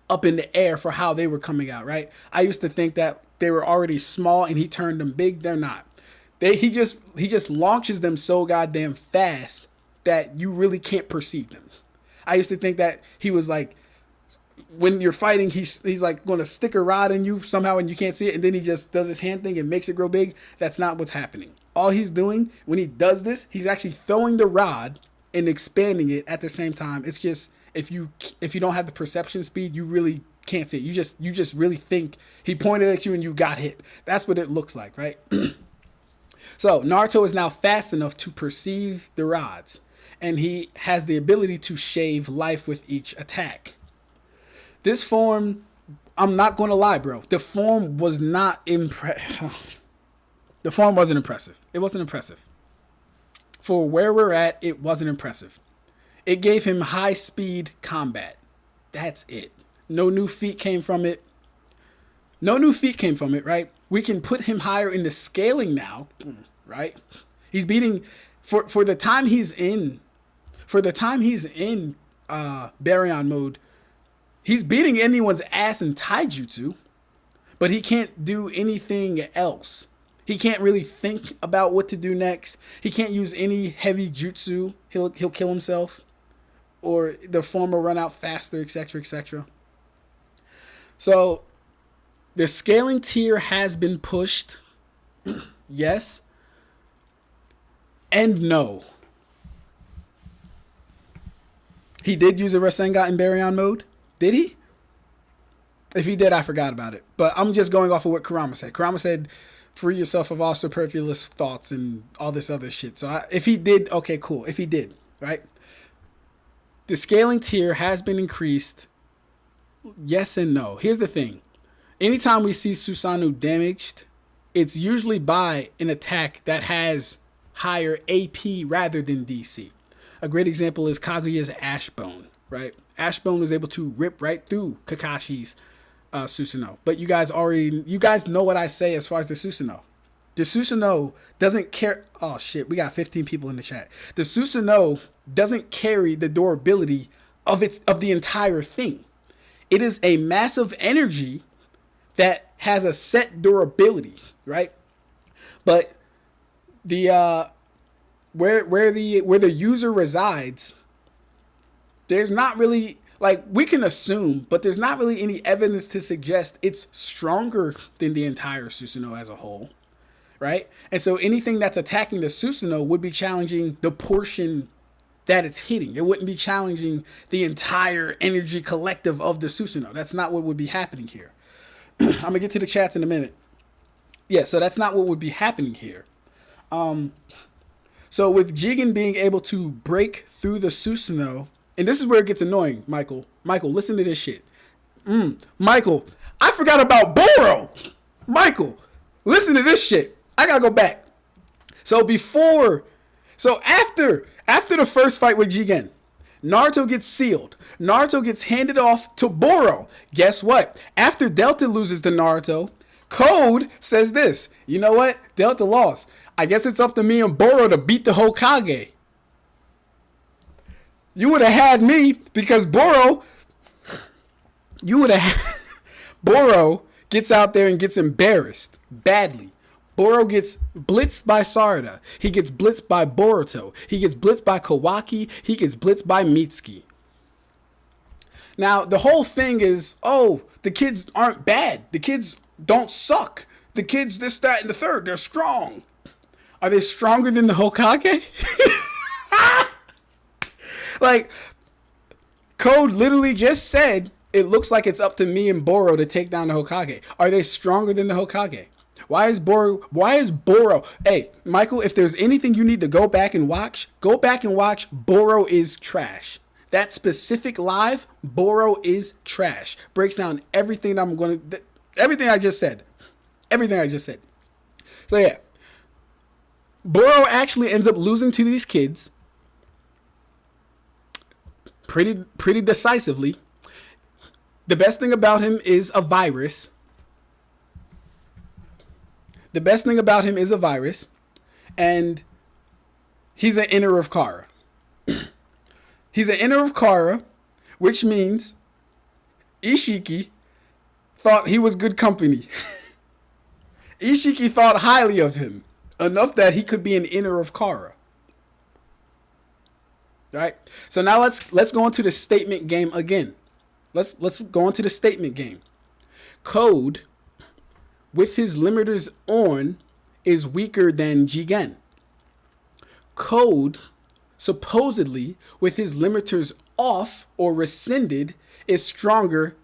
up in the air for how they were coming out, right? I used to think that they were already small and he turned them big. They're not. He just launches them so goddamn fast that you really can't perceive them. I used to think that he was like when you're fighting, he's like going to stick a rod in you somehow and you can't see it, and then he just does his hand thing and makes it grow big. That's not what's happening. All he's doing when he does this, he's actually throwing the rod and expanding it at the same time. It's just if you don't have the perception speed, you really can't see it. You just really think he pointed at you and you got hit. That's what it looks like, right? So Naruto is now fast enough to perceive the rods, and he has the ability to shave life with each attack. This form, I'm not going to lie, bro. The form was not The form wasn't impressive. It wasn't impressive. For where we're at, it wasn't impressive. It gave him high speed combat. That's it. No new feat came from it. Right? We can put him higher in the scaling now, right? He's beating for the time he's in Baryon mode. He's beating anyone's ass in taijutsu, but he can't do anything else. He can't really think about what to do next. He can't use any heavy jutsu. He'll kill himself, or the form will run out faster, etc., etc. So the scaling tier has been pushed. Yes. And no. He did use a Rasengan in Baryon mode. Did he? If he did, I forgot about it. But I'm just going off of what Kurama said. Kurama said, free yourself of all superfluous thoughts and all this other shit. So if he did, okay, cool. If he did, right? The scaling tier has been increased. Yes and no. Here's the thing. Anytime we see Susanoo damaged, it's usually by an attack that has higher AP rather than DC. A great example is Kaguya's Ashbone, right? Ashbone was able to rip right through Kakashi's Susanoo. But you guys know what I say as far as the Susanoo. The Susanoo doesn't care. Oh shit, we got 15 people in the chat. The Susanoo doesn't carry the durability of the entire thing. It is a massive energy that has a set durability, right? But the where the user resides, there's not really, like, we can assume, but there's not really any evidence to suggest it's stronger than the entire Susanoo as a whole, right? And so anything that's attacking the Susanoo would be challenging the portion that it's hitting. It wouldn't be challenging the entire energy collective of the Susanoo. That's not what would be happening here. I'm gonna get to the chats in a minute. Yeah, so that's not what would be happening here. So with Jigen being able to break through the Susanoo, and this is where it gets annoying, Michael. Michael, listen to this shit. Michael, I forgot about Boro. Michael, listen to this shit. I gotta go back. So after the first fight with Jigen, Naruto gets sealed. Naruto gets handed off to Boro. Guess what? After Delta loses to Naruto, Code says this. You know what? Delta lost. I guess it's up to me and Boro to beat the Hokage. You would have had me because Boro gets out there and gets embarrassed badly. Boro gets blitzed by Sarada. He gets blitzed by Boruto. He gets blitzed by Kawaki. He gets blitzed by Mitsuki. Now, the whole thing is, oh, the kids aren't bad. The kids don't suck. The kids, this, that, and the third, they're strong. Are they stronger than the Hokage? Like, Code literally just said, it looks like it's up to me and Boro to take down the Hokage. Are they stronger than the Hokage? Why is Boro? Hey, Michael, if there's anything you need to go back and watch Boro is trash. That specific live, Boro is trash. Breaks down everything everything I just said. So yeah. Boro actually ends up losing to these kids pretty decisively. The best thing about him is a virus. And he's an inner of Kara. He's an inner of Kara, which means Ishiki thought he was good company. Ishiki thought highly of him, enough that he could be an inner of Kara. All right. So now let's go into the statement game again. let's go into the statement game. Code with his limiters on is weaker than Jigen. Code supposedly with his limiters off or rescinded is stronger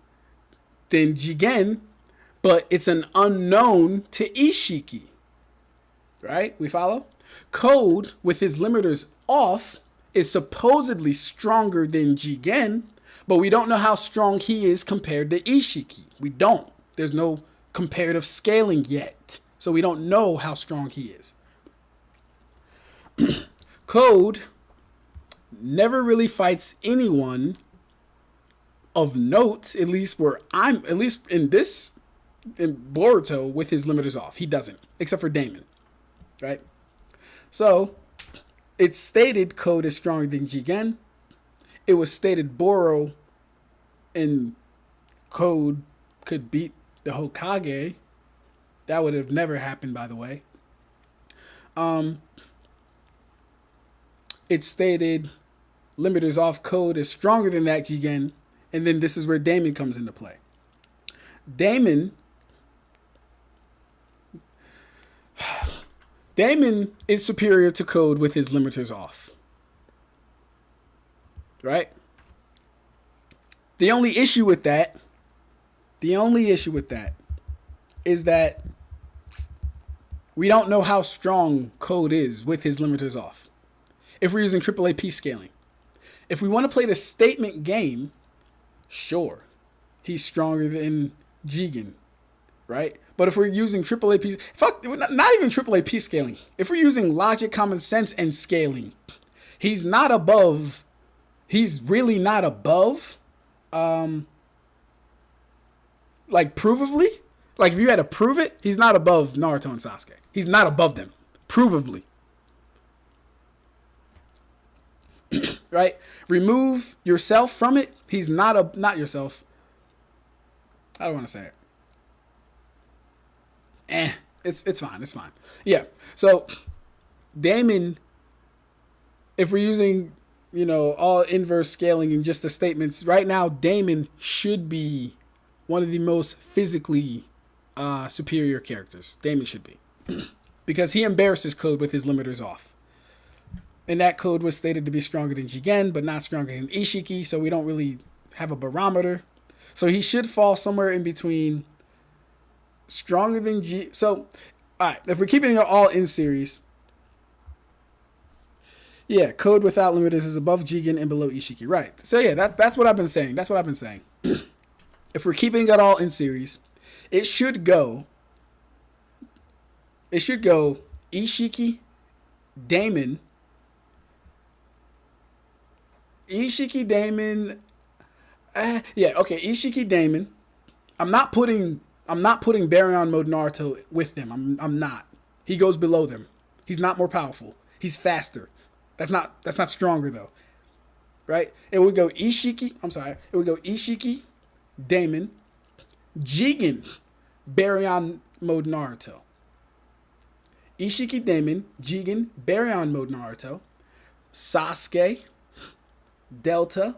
than Jigen, but it's an unknown to Ishiki. Right? We follow? Code with his limiters off is supposedly stronger than Jigen, but we don't know how strong he is compared to Ishiki. We don't. There's no comparative scaling yet, so we don't know how strong he is. Code never really fights anyone of note, at least in Boruto with his limiters off. He doesn't, except for Damon, right? So it's stated Code is stronger than Jigen. It was stated Boro and Code could beat the Hokage. That would have never happened, by the way. It's stated limiters off, Code is stronger than that Jigen. And then this is where Damon comes into play. Damon is superior to Code with his limiters off. Right? The only issue with that is that we don't know how strong Code is with his limiters off. If we're using AAA scaling. If we want to play the statement game, sure, he's stronger than Jigen, right? But if we're using AAA not even AAA scaling. If we're using logic, common sense, and scaling, he's not above. He's really not above. Like provably, like if you had to prove it, he's not above Naruto and Sasuke. He's not above them, provably. Right? Remove yourself from it. He's not yourself. I don't want to say it. It's fine. It's fine. Yeah. So Damon, if we're using, all inverse scaling and just the statements, right now Damon should be one of the most physically superior characters. Damon should be. Because he embarrasses Code with his limiters off. And that Code was stated to be stronger than Jigen, but not stronger than Ishiki, so we don't really have a barometer. So he should fall somewhere in between stronger than So, alright, if we're keeping it all in series, yeah, Code without limiters is above Jigen and below Ishiki. Right. So yeah, that's what I've been saying. If we're keeping it all in series, it should go Ishiki, Damon, Ishiki, Damon. I'm not putting Baryon Mode Naruto with them. I'm not. He goes below them. He's not more powerful. He's faster. That's not stronger though. Right? It would go Ishiki, Damon, Jigen, Baryon Mode Naruto. Ishiki, Damon, Jigen, Baryon Mode Naruto, Sasuke, Delta,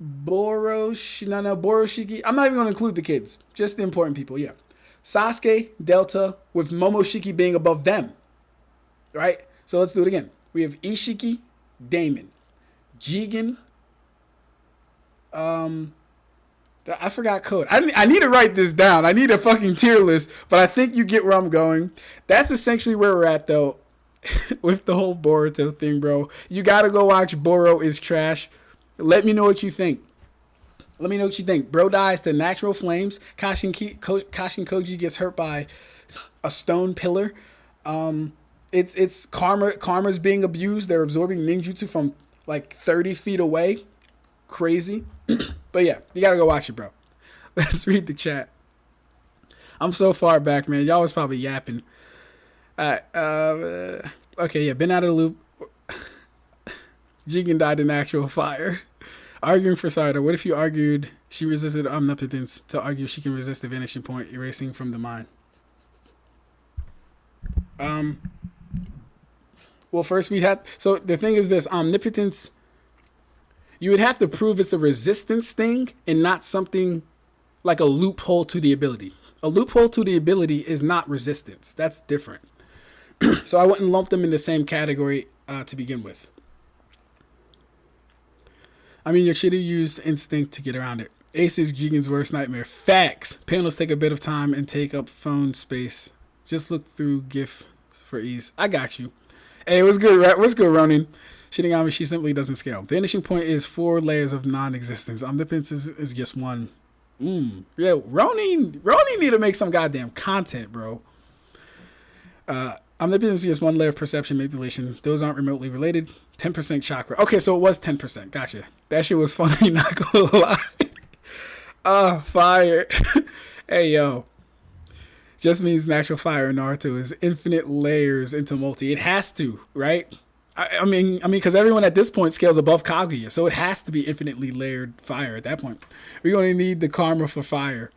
Boroshiki. I'm not even going to include the kids, just the important people. Yeah, Sasuke, Delta, with Momoshiki being above them. Right? So let's do it again. We have Ishiki, Damon, Jigen. I forgot Code. I need to write this down. I need a fucking tier list, but I think you get where I'm going. That's essentially where we're at, though, with the whole Boruto thing, bro. You gotta go watch Boro is Trash. Let me know what you think. Bro dies to natural flames. Kashin Koji gets hurt by a stone pillar. It's karma's being abused. They're absorbing ninjutsu from like 30 feet away. Crazy. But yeah, you gotta go watch it, bro. Let's read the chat. I'm so far back, man. Y'all was probably yapping. Okay, yeah, been out of the loop. Jigen died in actual fire. Arguing for Sarada. What if you argued she resisted omnipotence to argue she can resist the vanishing point, erasing from the mind? Well, first we had. So the thing is this: omnipotence. You would have to prove it's a resistance thing and not something like a loophole to the ability. A loophole to the ability is not resistance. That's different. So I wouldn't lump them in the same category to begin with. I mean, you should have used instinct to get around it. Ace is Jigen's worst nightmare. Facts. Panels take a bit of time and take up phone space. Just look through GIF for ease. I got you. Hey, what's good? What's good, Ronin? Shinigami, she simply doesn't scale. The finishing point is 4 layers of non-existence. Omnipotence is just one. Yeah, Ronin need to make some goddamn content, bro. Omnipotence is just 1 layer of perception manipulation. Those aren't remotely related. 10% chakra. Okay, so it was 10%. Gotcha. That shit was funny, not gonna lie. Fire. Hey, yo. Just means natural fire in Naruto is infinite layers into multi. It has to, right? I mean, because everyone at this point scales above Kaguya, so it has to be infinitely layered fire at that point. We're going to need the karma for fire.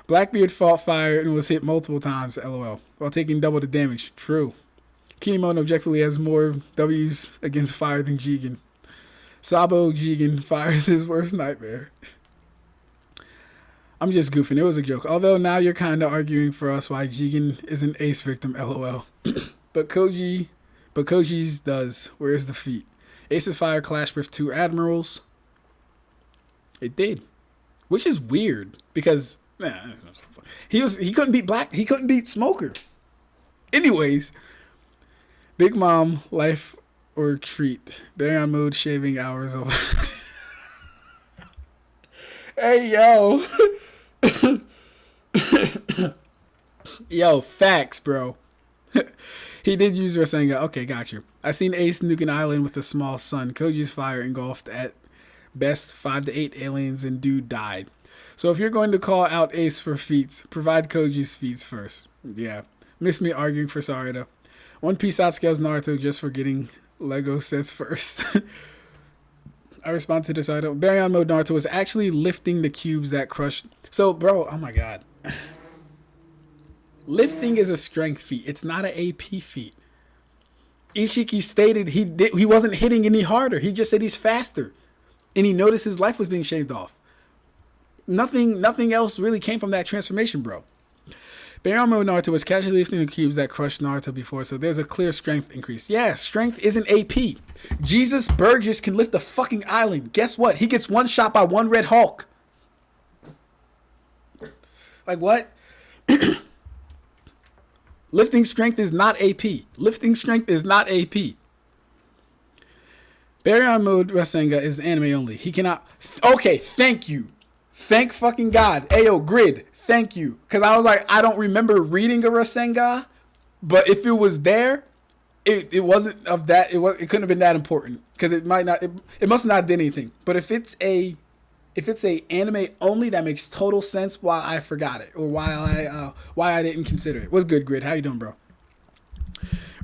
Blackbeard fought fire and was hit multiple times, lol, while taking double the damage. True. Kinemon objectively has more W's against fire than Jigen. Sabo Jigen fires his worst nightmare. I'm just goofing. It was a joke. Although now you're kind of arguing for us why Jigen is an ace victim, lol. But Koji's does. Where's the feat? Ace's fire clashed with 2 admirals. It did. Which is weird because he couldn't beat Black. He couldn't beat Smoker. Anyways, Big Mom, life or treat. Baryon Mode shaving hours over. Hey, yo. Yo, facts, bro. He did use Rasengan. Okay, got you. I seen Ace nuke an island with a small sun. Koji's fire engulfed at best 5 to 8 aliens and dude died. So if you're going to call out Ace for feats, provide Koji's feats first. Yeah. Miss me arguing for Sarada. One Piece outscales Naruto just for getting Lego sets first. I respond to this item. Baryon Mode Naruto was actually lifting the cubes that crushed. So, bro, oh my god. Lifting is a strength feat. It's not an AP feat. Ishiki stated he wasn't hitting any harder. He just said he's faster. And he noticed his life was being shaved off. Nothing else really came from that transformation, bro. Baryon Mode Naruto was casually lifting the cubes that crushed Naruto before, so there's a clear strength increase. Yeah, strength isn't AP. Jesus Burgess can lift the fucking island. Guess what? He gets one shot by one Red Hulk. Like, what? Lifting strength is not AP. Lifting strength is not AP. Baryon Mode Rasengan is anime only. He cannot... Okay, thank you. Thank fucking God. Ayo, Grid, thank you. Because I was like, I don't remember reading a Rasengan, but if it was there, it wasn't of that. It couldn't have been that important because it might not. It must not have done anything. But if it's a anime only, that makes total sense. Why I forgot it or why I didn't consider it. What's good, Grid? How you doing, bro?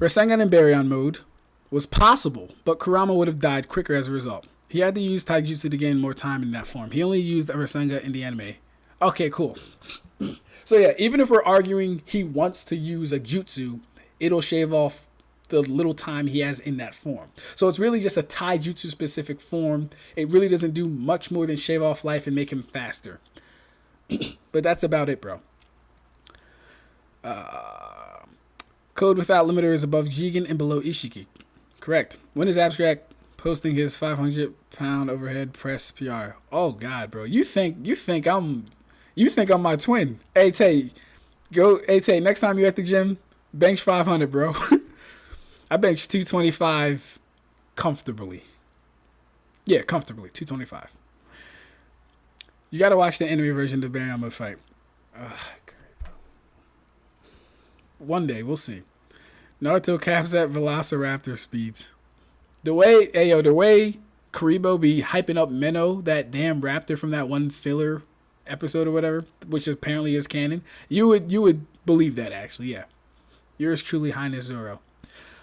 Rasengan in Baryon Mode was possible, but Kurama would have died quicker as a result. He had to use Taijutsu to gain more time in that form. He only used Rasengan in the anime. Okay, cool. So yeah, even if we're arguing he wants to use a jutsu, it'll shave off the little time he has in that form. So it's really just a Taijutsu specific form. It really doesn't do much more than shave off life and make him faster. But that's about it, bro. Code without limiter is above Jigen and below Ishiki. Correct. When is Ab-Stract posting his 500-pound overhead press PR? Oh God, bro. You think I'm my twin. Hey Tay, next time you're at the gym, bench 500, bro. I bench 225 comfortably. Yeah, comfortably 225. You gotta watch the anime version of the Baryon Mode fight. One day we'll see. Naruto caps at Velociraptor speeds. The way Karibo be hyping up Menno, that damn raptor from that one filler episode or whatever, which apparently is canon, you would believe that actually, yeah. Yours truly, Highness Zoro.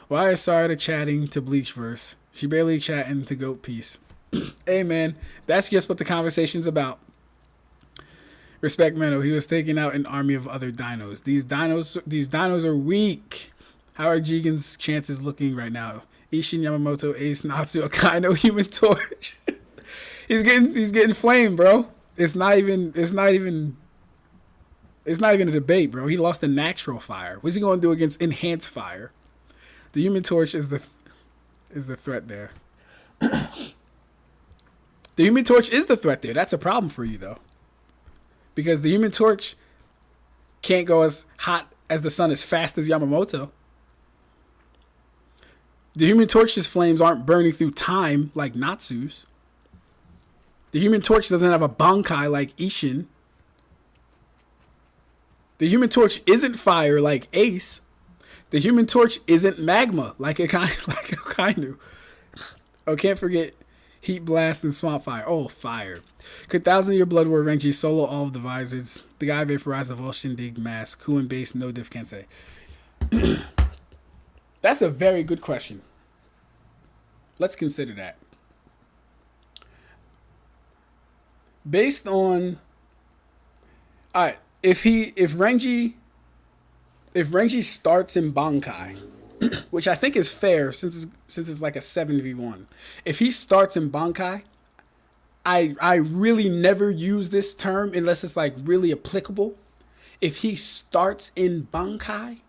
Why is Sarada chatting to Bleach verse? She barely chatting to Goat Piece. Hey man, that's just what the conversation's about. Respect Menno, he was taking out an army of other dinos. These dinos are weak. How are Jigen's chances looking right now? Ishin, Yamamoto, Ace, Natsu, Akainu, Human Torch. he's getting flamed, bro. It's not even a debate, bro. He lost the natural fire. What's he going to do against enhanced fire? The Human Torch is the threat there. The Human Torch is the threat there. That's a problem for you, though. Because the Human Torch can't go as hot as the sun as fast as Yamamoto. The Human Torch's flames aren't burning through time like Natsu's. The Human Torch doesn't have a Bankai like Ishin. The Human Torch isn't fire like Ace. The Human Torch isn't magma like Akainu. Oh, can't forget Heat Blast and Swamp Fire. Oh, fire. Could 1,000-Year Blood War Renji solo all of the visors? The guy vaporized the Volshin Dig mask. Who in base no diff can say? That's a very good question. Let's consider that. Based on... Alright, if Renji starts in Bankai, which I think is fair since it's like a 7v1. If he starts in Bankai, I really never use this term unless it's like really applicable. If he starts in Bankai,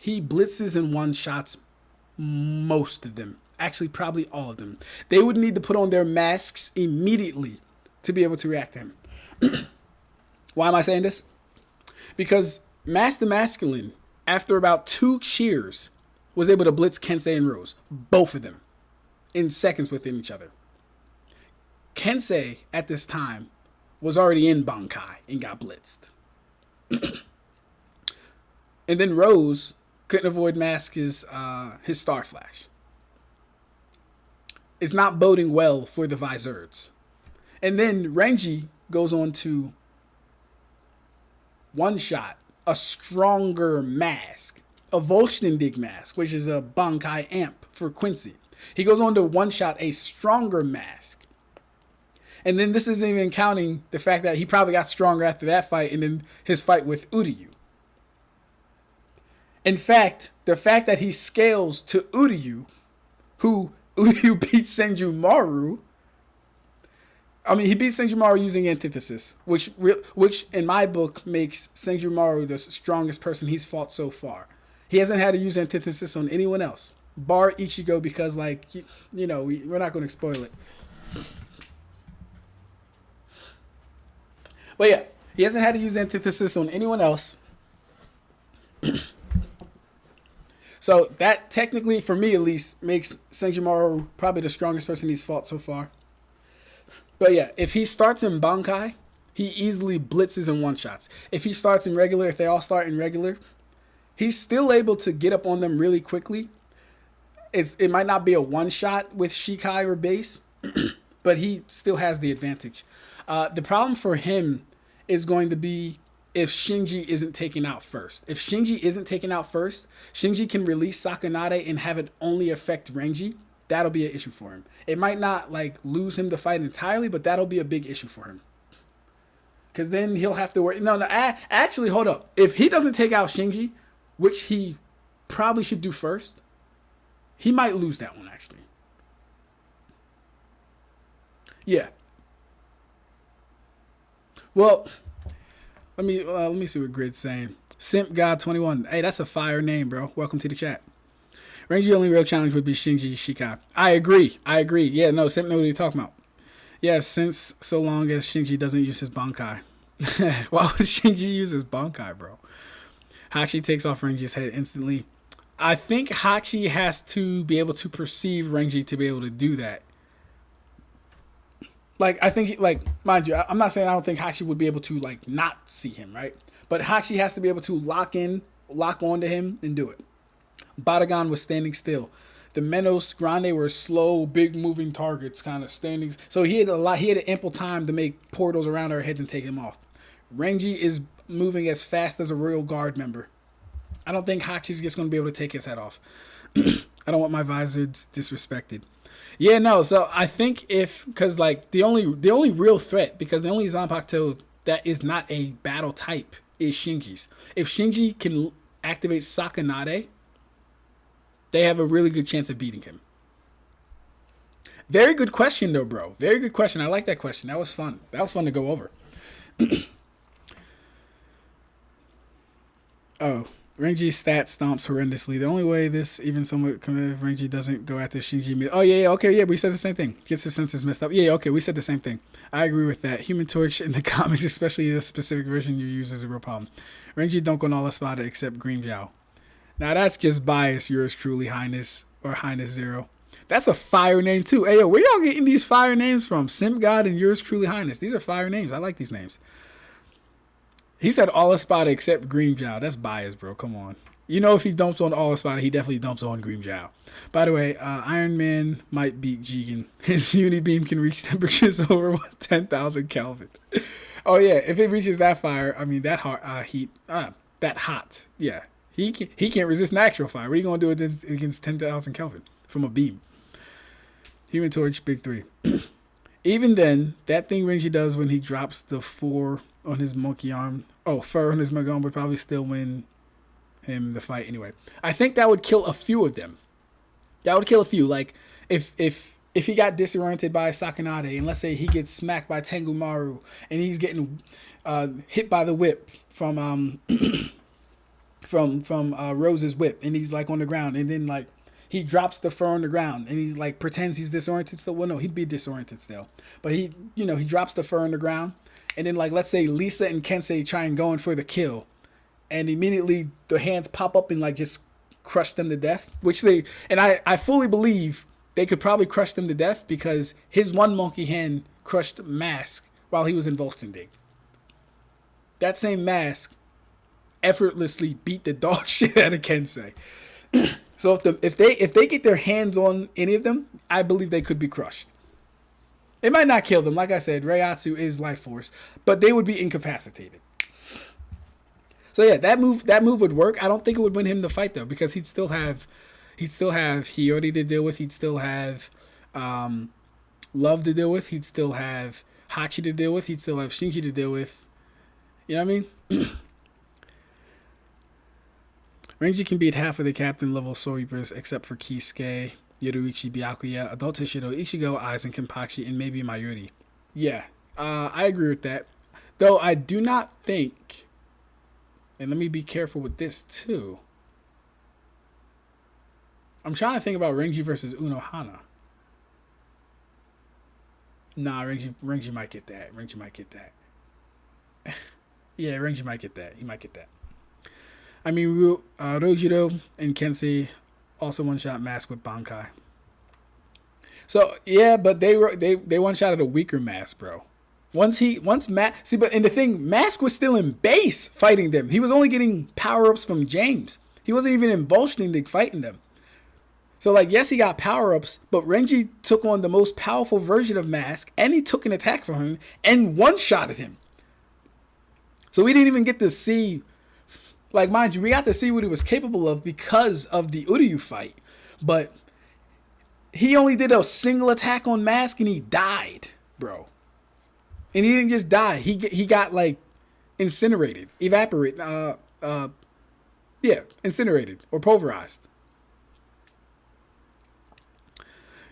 he blitzes and one-shots most of them. Actually, probably all of them. They would need to put on their masks immediately to be able to react to him. Why am I saying this? Because Master Masculine, after about 2 shears, was able to blitz Kensei and Rose. Both of them. In seconds within each other. Kensei, at this time, was already in Bankai and got blitzed. And then Rose couldn't avoid mask his Star Flash. It's not boding well for the Visors. And then Renji goes on to one-shot a stronger mask. A Volshin Dig mask, which is a Bankai amp for Quincy. He goes on to one-shot a stronger mask. And then this isn't even counting the fact that he probably got stronger after that fight and then his fight with Uryu. In fact, the fact that he scales to Uryu, who Uryu beat Senjumaru. I mean, he beat Senjumaru using antithesis, which in my book makes Senjumaru the strongest person he's fought so far. He hasn't had to use antithesis on anyone else, bar Ichigo, because, like, we're not going to spoil it. But yeah, he hasn't had to use antithesis on anyone else. So that technically, for me at least, makes Senjumaru probably the strongest person he's fought so far. But yeah, if he starts in Bankai, he easily blitzes and one-shots. If he starts in regular, if they all start in regular, he's still able to get up on them really quickly. It might not be a one-shot with Shikai or base, but he still has the advantage. The problem for him is going to be if Shinji isn't taken out first. If Shinji isn't taken out first, Shinji can release Sakanade and have it only affect Renji. That'll be an issue for him. It might not lose him the fight entirely, but that'll be a big issue for him. Because then he'll have to worry. No, actually, hold up. If he doesn't take out Shinji, which he probably should do first, he might lose that one, actually. Yeah. Well, let me see what Grid's saying. Simp God 21. Hey, that's a fire name, bro. Welcome to the chat. Renji only real challenge would be Shinji Shikai. I agree. Yeah, no, Simp know what you're talking about. Yeah, since so long as Shinji doesn't use his Bankai. Why would Shinji use his Bankai, bro? Hachi takes off Renji's head instantly. I think Hachi has to be able to perceive Renji to be able to do that. I think, mind you, I'm not saying I don't think Hachi would be able to, not see him, right? But Hachi has to be able to lock onto him and do it. Batagon was standing still. The Menos Grande were slow, big moving targets, kind of standing. So he had ample time to make portals around our heads and take him off. Renji is moving as fast as a Royal Guard member. I don't think Hachi's just going to be able to take his head off. I don't want my visors disrespected. Yeah, no. So I think because the only real threat, because the only Zanpakuto that is not a battle type is Shinji's. If Shinji can activate Sakanade, they have a really good chance of beating him. Very good question, though, bro. Very good question. I like that question. That was fun. That was fun to go over. Oh, Renji's stat stomps horrendously. The only way this even somewhat committed Renji doesn't go after Shinji. Oh, yeah, okay, yeah, we said the same thing. Gets his senses messed up. Yeah, okay, we said the same thing. I agree with that. Human Torch in the comics, especially the specific version you use, is a real problem. Renji don't go on all Espada except Green Jiao. Now, that's just bias, yours truly, Highness, or Highness Zero. That's a fire name, too. Hey, yo, where y'all getting these fire names from? Simp God and yours truly, Highness. These are fire names. I like these names. He said all Espada except Green Jiao. That's bias, bro. Come on. You know if he dumps on all Espada, he definitely dumps on Green Jiao. By the way, Iron Man might beat Jigen. His Unibeam can reach temperatures over 10,000 Kelvin. Oh, yeah. If it reaches that fire, I mean, that heat, that hot. Yeah. He can't resist natural fire. What are you going to do against 10,000 Kelvin from a beam? Human Torch, big 3. Even then, that thing Renji does when he drops the 4 on his monkey arm, fur on his monkey arm would probably still win him the fight anyway. I think that would kill a few of them. That would kill a few. Like, if he got disoriented by Sakanade, and let's say he gets smacked by Tengumaru, and he's getting hit by the whip from Rose's whip, and he's like on the ground, and then like he drops the fur on the ground, and he like pretends he's disoriented still. Well, no, he'd be disoriented still, but he drops the fur on the ground, and then like let's say Lisa and Kensei try and go in for the kill, and immediately the hands pop up and like just crush them to death. Which I fully believe they could probably crush them to death because his one monkey hand crushed Mask while he was in Voltending. That same Mask effortlessly beat the dog shit out of Kensei. So if they get their hands on any of them, I believe they could be crushed. It might not kill them, like I said. Reiatsu is life force, but they would be incapacitated. So yeah, that move would work. I don't think it would win him the fight though, because he'd still have Hiyori to deal with. He'd still have Love to deal with. He'd still have Hachi to deal with. He'd still have Shinji to deal with. You know what I mean? Renji can beat half of the captain level Soul Reapers except for Kisuke, Yoruichi, Byakuya, Adult Shido, Ichigo, Aizen, Kenpachi, and maybe Mayuri. Yeah, I agree with that. Though I do not think, and let me be careful with this too. I'm trying to think about Renji versus Unohana. Nah, Renji might get that. Renji might get that. Yeah, Renji might get that. He might get that. I mean, Rojiro and Kensei also one-shot Mask with Bankai. So yeah, but they one-shotted a weaker Mask, bro. Once Mask, see, but and the thing, Mask was still in base fighting them. He was only getting power-ups from James. He wasn't even in Voltending fighting them. So like, yes, he got power-ups, but Renji took on the most powerful version of Mask, and he took an attack from him and one-shotted him. So we didn't even get to see. Like, mind you, we got to see what he was capable of because of the Uryu fight. But he only did a single attack on Mask and he died, bro. And he didn't just die. He got, like, incinerated. Incinerated or pulverized.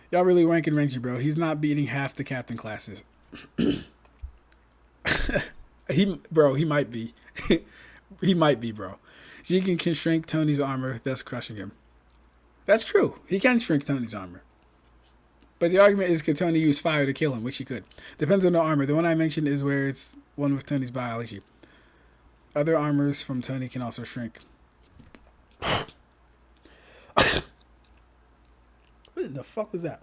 Y'all really ranking Renji, bro. He's not beating half the captain classes. He might be. He might be, bro. Jigen can shrink Tony's armor, thus crushing him. That's true. He can shrink Tony's armor. But the argument is, could Tony use fire to kill him, which he could. Depends on the armor. The one I mentioned is where it's one with Tony's biology. Other armors from Tony can also shrink. What the fuck was that?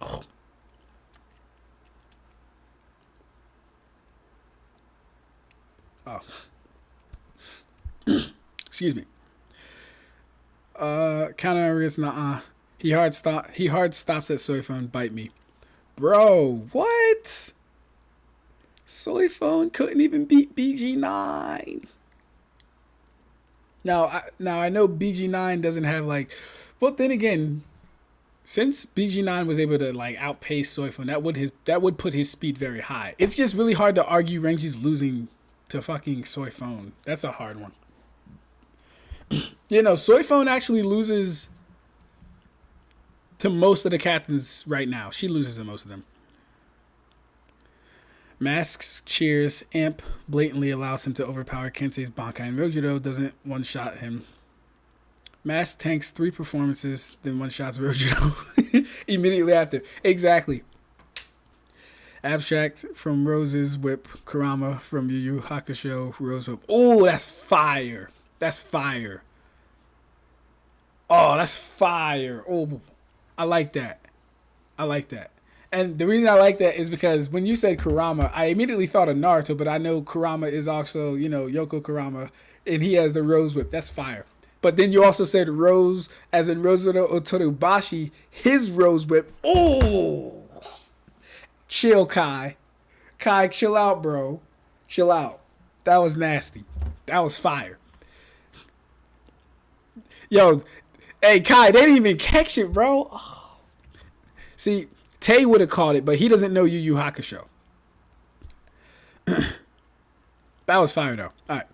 Oh. Excuse me. Counter is nah. He hard stops at Soi Fon. Bite me, bro. What? Soi Fon couldn't even beat BG9. Now I know BG9 doesn't have like, but then again, since BG9 was able to like outpace Soi Fon, that would put his speed very high. It's just really hard to argue Renji's losing to fucking Soi Fon. That's a hard one. You know, Soi Fon actually loses to most of the captains right now. She loses to most of them. Masks cheers. Amp blatantly allows him to overpower Kensei's Bankai, and Rojiro doesn't one-shot him. Mask tanks 3 performances, then one-shots Rojiro immediately after. Exactly. Ab-Stract from Rose's whip. Kurama from Yu Yu Hakusho Rose whip. Oh, that's fire. That's fire. Oh, that's fire. Oh, I like that. I like that. And the reason I like that is because when you said Kurama, I immediately thought of Naruto, but I know Kurama is also, you know, Yoko Kurama, and he has the Rose whip. That's fire. But then you also said Rose, as in Rosado Otorubashi, his Rose whip. Oh! Chill, Kai. Kai, chill out, bro. Chill out. That was nasty. That was fire. Yo, hey, Kai, they didn't even catch it, bro. Oh. See, Tay would have caught it, but he doesn't know Yu Yu Hakusho. That was fire, though. All right.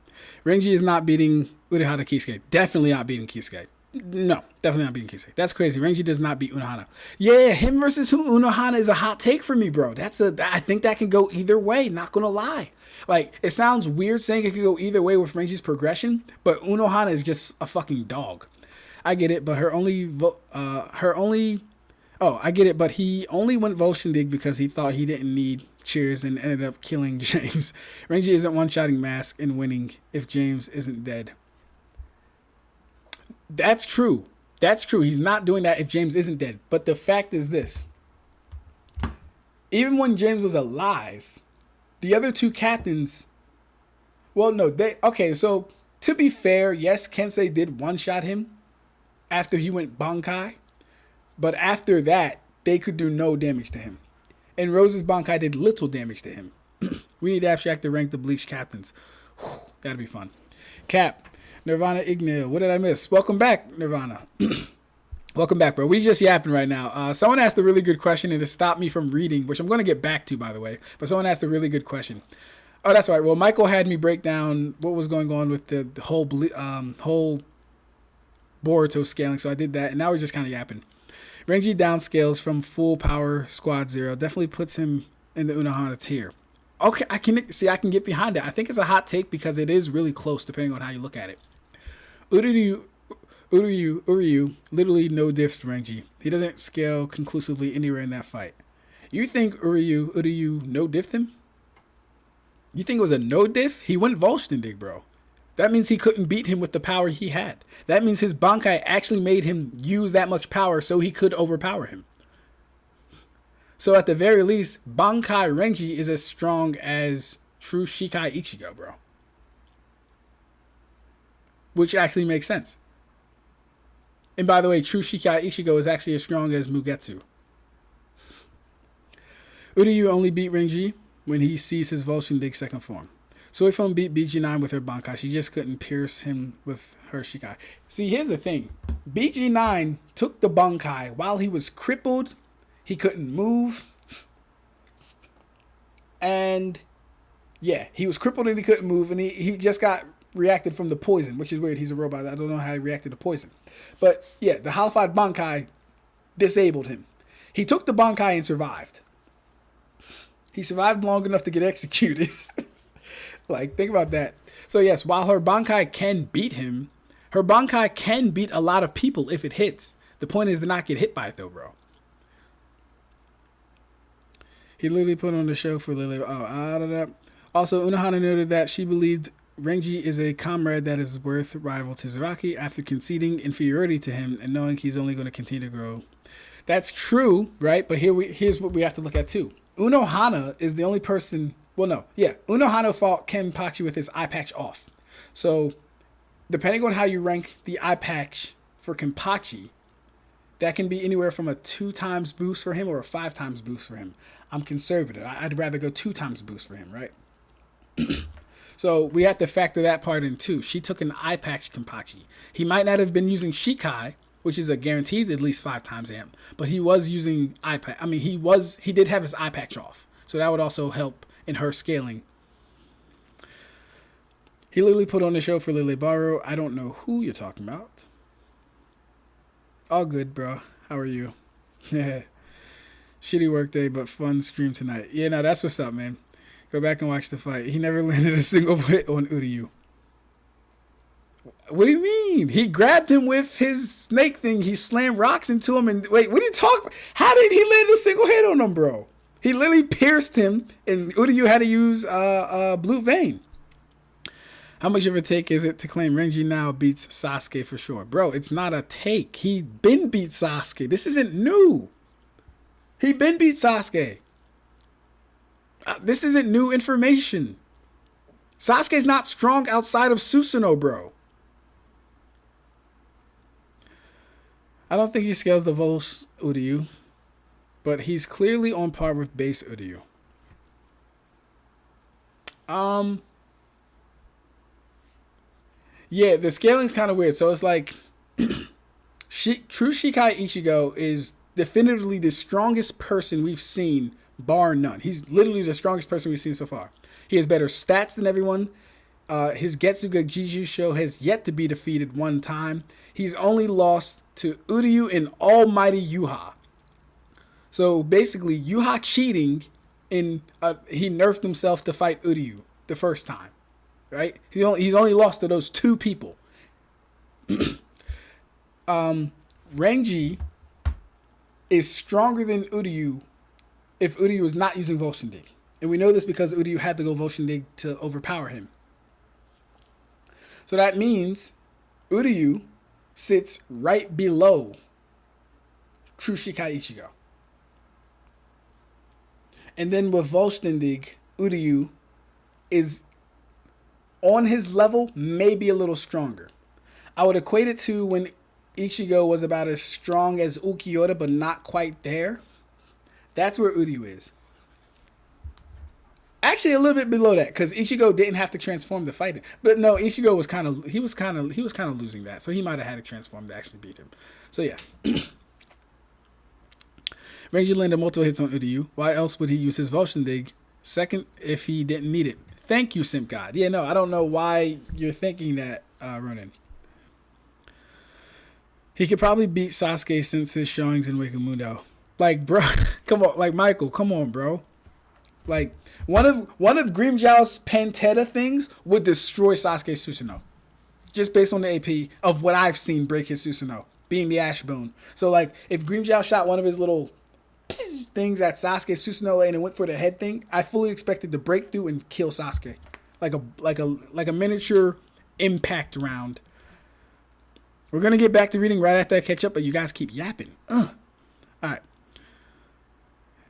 Renji is not beating Urahara Kisuke. Definitely not beating Kisuke. No, definitely not beating Kisuke. That's crazy. Renji does not beat Unohana. Yeah, him versus Unohana is a hot take for me, bro. I think that can go either way. Not gonna lie. Like, it sounds weird saying it could go either way with Renji's progression, but Unohana is just a fucking dog. I get it, but I get it, but he only went Volshindig because he thought he didn't need cheers and ended up killing James. Renji isn't one-shotting Mask and winning if James isn't dead. That's true. That's true. He's not doing that if James isn't dead. But the fact is this. Even when James was alive, the other 2 captains... Well, no, okay, so to be fair, yes, Kensei did one-shot him after he went Bankai. But after that, they could do no damage to him. And Rose's Bankai did little damage to him. We need Ab-Stract to rank the Bleach captains. Whew, that'd be fun. Cap, Nirvana Ignil. What did I miss? Welcome back, Nirvana. Welcome back, bro. We just yapping right now. Someone asked a really good question and it stopped me from reading, which I'm going to get back to, by the way. But someone asked a really good question. Oh, that's right. Well, Michael had me break down what was going on with the whole Boruto scaling, so I did that. And now we're just kind of yapping. Renji downscales from full power squad 0. Definitely puts him in the Unohana tier. Okay, I can get behind it. I think it's a hot take because it is really close depending on how you look at it. Uryu literally no diffs Renji. He doesn't scale conclusively anywhere in that fight. You think Uryu no diffed him? You think it was a no diff? He went Volshindig, bro. That means he couldn't beat him with the power he had. That means his Bankai actually made him use that much power so he could overpower him. So at the very least, Bankai Renji is as strong as true Shikai Ichigo, bro. Which actually makes sense. And by the way, true Shikai Ichigo is actually as strong as Mugetsu. Uryu only beat Renji when he sees his Volshindig second form. Soi Fon beat BG9 with her Bankai. She just couldn't pierce him with her Shikai. See, here's the thing. BG9 took the Bankai while he was crippled. He couldn't move. And yeah, he was crippled and he couldn't move. And he just got reacted from the poison, which is weird. He's a robot. I don't know how he reacted to poison. But yeah, the Halified Bankai disabled him. He took the Bankai and survived. He survived long enough to get executed. Like, think about that. So yes, while her Bankai can beat him, her Bankai can beat a lot of people if it hits. The point is to not get hit by it though, bro. He literally put on the show for Lily. Also, Unohana noted that she believed Renji is a comrade that is worth rival to Zaraki after conceding inferiority to him and knowing he's only going to continue to grow. That's true, right? But here's what we have to look at too. Unohana is the only person... Well, no. Yeah. Unohana fought Kenpachi with his eye patch off. So, depending on how you rank the eye patch for Kenpachi, that can be anywhere from a 2 times boost for him or a 5 times boost for him. I'm conservative. I'd rather go 2 times boost for him, right? So, we have to factor that part in too. She took an eye patch Kenpachi. He might not have been using Shikai, which is a guaranteed at least 5 times amp, but he was using eye patch. I mean, he did have his eye patch off. So, that would also help in her scaling. He literally put on the show for Lily Barrow. I don't know who you're talking about. All good, bro. How are you? Yeah. Shitty work day, but fun stream tonight. Yeah, no, that's what's up, man. Go back and watch the fight. He never landed a single hit on Uryu. What do you mean? He grabbed him with his snake thing. He slammed rocks into him. And wait, what are you talking about? How did he land a single hit on him, bro? He literally pierced him, and Uryu had to use blue vein. How much of a take is it to claim Renji now beats Sasuke for sure? Bro, it's not a take. He been beat Sasuke. This isn't new. He been beat Sasuke. This isn't new information. Sasuke's not strong outside of Susanoo, bro. I don't think he scales the Vol's Uryu, but he's clearly on par with base Uryu. Yeah, the scaling's kind of weird. So it's like True Shikai Ichigo is definitively the strongest person we've seen, bar none. He's literally the strongest person we've seen so far. He has better stats than everyone. His Getsuga Jijusho has yet to be defeated one time. He's only lost to Uryu and Almighty Yuha. So basically, Yuha cheating in he nerfed himself to fight Uryu the first time, right? He's only lost to those two people. Renji is stronger than Uryu if Uryu is not using Volshindig. And we know this because Uryu had to go Volshindig to overpower him. So that means Uryu sits right below True Shikai Ichigo. And then with Volshindig, Uryu is on his level, maybe a little stronger. I would equate it to when Ichigo was about as strong as Ukiyoda, but not quite there. That's where Uryu is. Actually, a little bit below that, because Ichigo didn't have to transform to fight him. But no, Ichigo was kind of losing that, so he might have had to transform to actually beat him. So yeah, Renji landed multiple hits on Uryu. Why else would he use his Volshindig second if he didn't need it? Thank you, Simp God. Yeah, no, I don't know why you're thinking that, Ronin. He could probably beat Sasuke since his showings in Wakamundo. Like, bro, come on, like Michael, come on, bro. Like one of Grimmjow's Pantetta things would destroy Sasuke's Susanoo, just based on the AP of what I've seen break his Susanoo, being the Ash Bone. So like, if Grimmjow shot one of his little things at Sasuke's Susanoo lane and went for the head thing, I fully expected to break through and kill Sasuke, like a miniature impact round. We're gonna get back to reading right after I catch up, but you guys keep yapping. All right,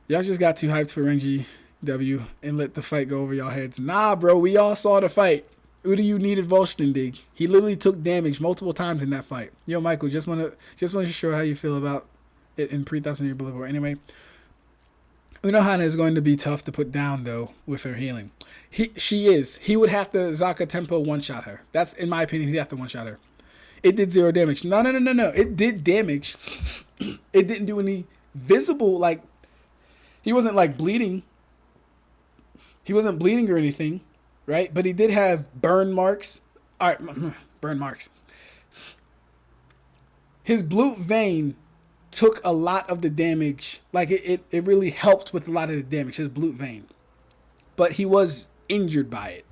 y'all just got too hyped for Renji W and let the fight go over y'all heads. Nah, bro, we all saw the fight. Uryu needed Volshindig. He literally took damage multiple times in that fight. Yo, Michael, just want to show how you feel about it in pre-thoughts on your Boulevard. Anyway, Unohana is going to be tough to put down though with her healing. She is. He would have to Zaka Tempo one-shot her. That's, in my opinion, he'd have to one-shot her. It did 0 damage. No. It did damage. It didn't do any visible, like, he wasn't like bleeding. He wasn't bleeding or anything, right? But he did have burn marks. All right, burn marks. His blue vein took a lot of the damage. Like, it really helped with a lot of the damage, his blue vein. But he was injured by it.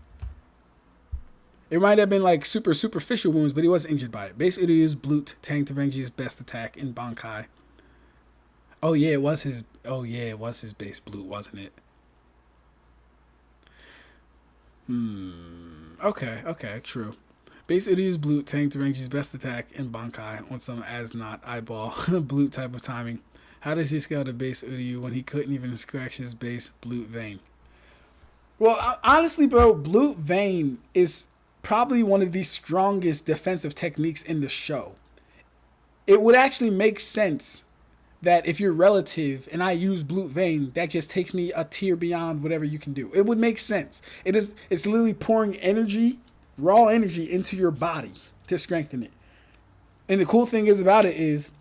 It might have been like super superficial wounds, but he was injured by it. Base Uryu's Blute tanked Renji's best attack in Bankai. Oh yeah, it was his base Blute, wasn't it? Okay, true. Base Uryu's Blute tanked Renji's best attack in Bankai on some as not eyeball Blute type of timing. How does he scale to base Uryu when he couldn't even scratch his base Blute vein? Well, honestly, bro, Blute vein is probably one of the strongest defensive techniques in the show. It would actually make sense that if you're relative and I use Blute vein, that just takes me a tier beyond whatever you can do. It would make sense. It's literally pouring energy, raw energy into your body to strengthen it. And the cool thing about it is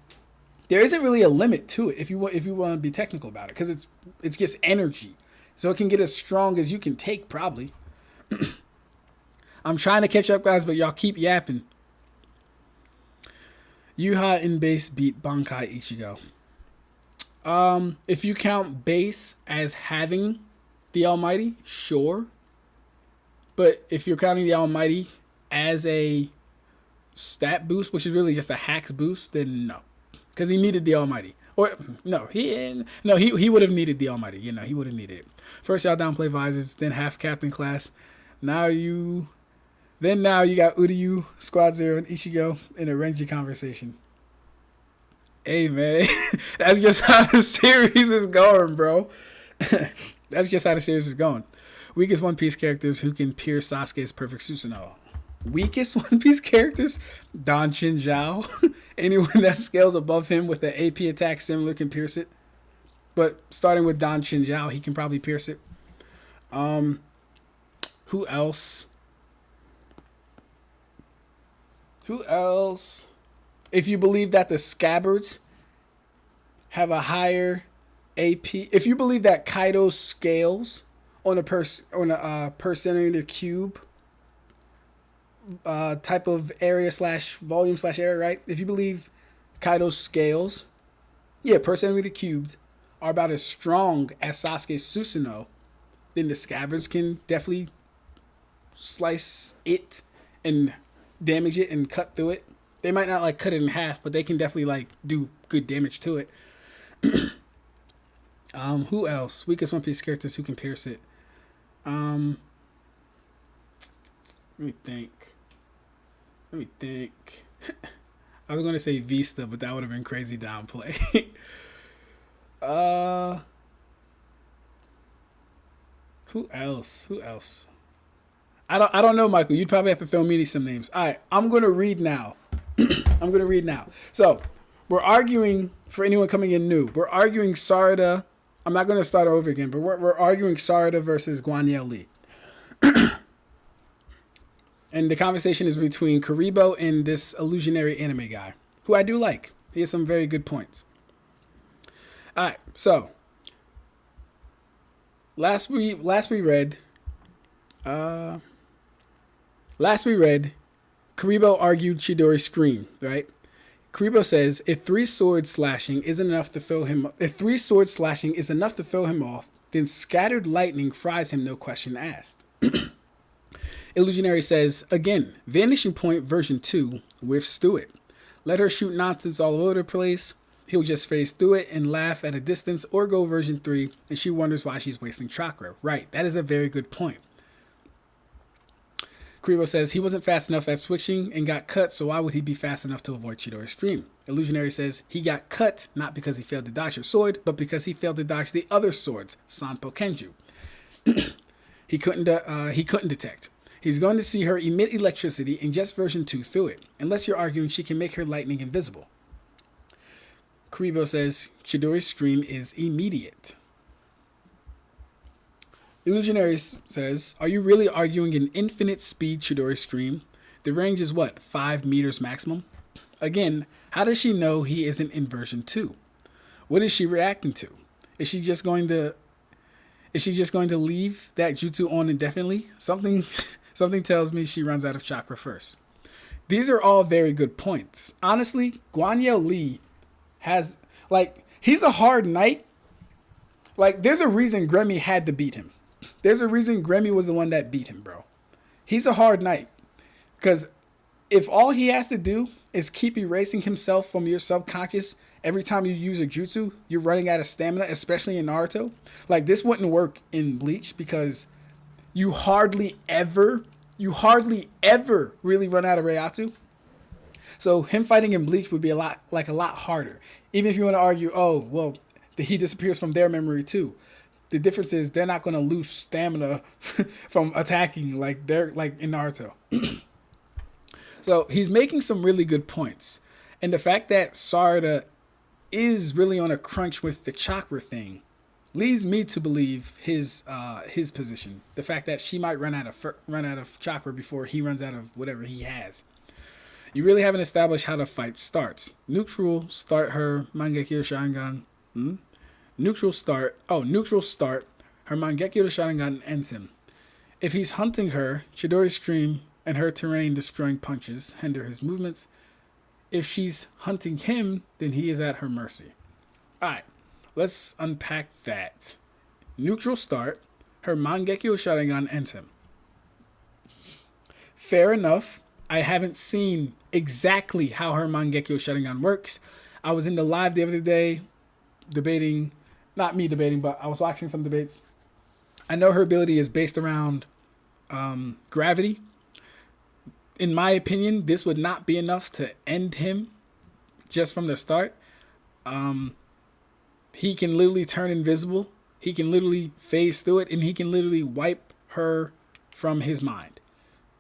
there isn't really a limit to it if you want to be technical about it, because it's just energy. So it can get as strong as you can take, probably. I'm trying to catch up, guys, but y'all keep yapping. Yuha in base beat Bankai Ichigo. If you count base as having the Almighty, sure. But if you're counting the Almighty as a stat boost, which is really just a hacks boost, then no, because he needed the Almighty. Or he would have needed the Almighty. You know, he would have needed it. First, y'all downplay visors, then half captain class. Now you got Uryu, Squad Zero, and Ichigo in a Renji conversation. Hey man, that's just how the series is going, bro. That's just how the series is going. Weakest One Piece characters who can pierce Sasuke's perfect Susanoo. Weakest One Piece characters? Don Chin Zhao. Anyone that scales above him with an AP attack similar can pierce it. But starting with Don Chin Zhao, he can probably pierce it. Who else? If you believe that the Scabbards have a higher AP, if you believe that Kaido scales on a per centimeter cube type of area / volume / area, right? If you believe Kaido's scales, per centimeter cubed are about as strong as Sasuke's Susanoo, then the Scabbards can definitely slice it and damage it and cut through it. They might not cut it in half, but they can definitely do good damage to it. Who else? Weakest One Piece characters who can pierce it. Let me think. I was gonna say Vista, but that would have been crazy downplay. Who else? I don't know, Michael. You'd probably have to throw me some names. All right, I'm gonna read now. So, we're arguing, for anyone coming in new, we're arguing Sarada. I'm not going to start over again, but we're arguing Sarada versus Guanyao Lee. And the conversation is between Karibo and this illusionary anime guy, who I do like. He has some very good points. All right, so last we read, Karibo argued Chidori's scream, right? Karibo says, if three sword slashing is enough to throw him off, then scattered lightning fries him, no question asked. Illusionary says, again, Vanishing Point version 2 whiffs through it. Let her shoot nonsense all over the place. He'll just phase through it and laugh at a distance, or go version 3 and she wonders why she's wasting chakra. Right, that is a very good point. Karibo says he wasn't fast enough at switching and got cut, so why would he be fast enough to avoid Chidori's scream? Illusionary says he got cut not because he failed to dodge her sword, but because he failed to dodge the other swords, Sanpo Kenju. he couldn't detect. He's going to see her emit electricity in just version 2 through it, unless you're arguing she can make her lightning invisible. Karibo says Chidori's scream is immediate. Illusionary says, are you really arguing an infinite speed Chidori scream? The range is what, 5 meters maximum? Again, how does she know he isn't in version 2? What is she reacting to? Is she just going to leave that jutsu on indefinitely? Something tells me she runs out of chakra first. These are all very good points. Honestly, Guanyao Lee has, he's a hard knight. There's a reason Gremmy had to beat him. There's a reason Gremmy was the one that beat him, bro. He's a hard knight. Because if all he has to do is keep erasing himself from your subconscious every time you use a jutsu, you're running out of stamina, especially in Naruto. This wouldn't work in Bleach because you hardly ever really run out of Reiatsu. So him fighting in Bleach would be a lot harder. Even if you want to argue, he disappears from their memory too. The difference is they're not going to lose stamina from attacking they're in Naruto. So he's making some really good points. And the fact that Sarada is really on a crunch with the chakra thing leads me to believe his position. The fact that she might run out of chakra before he runs out of whatever he has. You really haven't established how the fight starts. Neutral start her Mangekyo Sharingan. Neutral start. Her Mangekyo Sharingan ends him. If he's hunting her, Chidori's scream and her terrain destroying punches hinder his movements. If she's hunting him, then he is at her mercy. Alright, Let's unpack that. Neutral start. Her Mangekyo Sharingan ends him. Fair enough. I haven't seen exactly how her Mangekyo Sharingan works. I was in the live the other day debating, not me debating, but I was watching some debates. I know her ability is based around gravity. In my opinion, this would not be enough to end him just from the start. He can literally turn invisible. He can literally phase through it, and he can literally wipe her from his mind.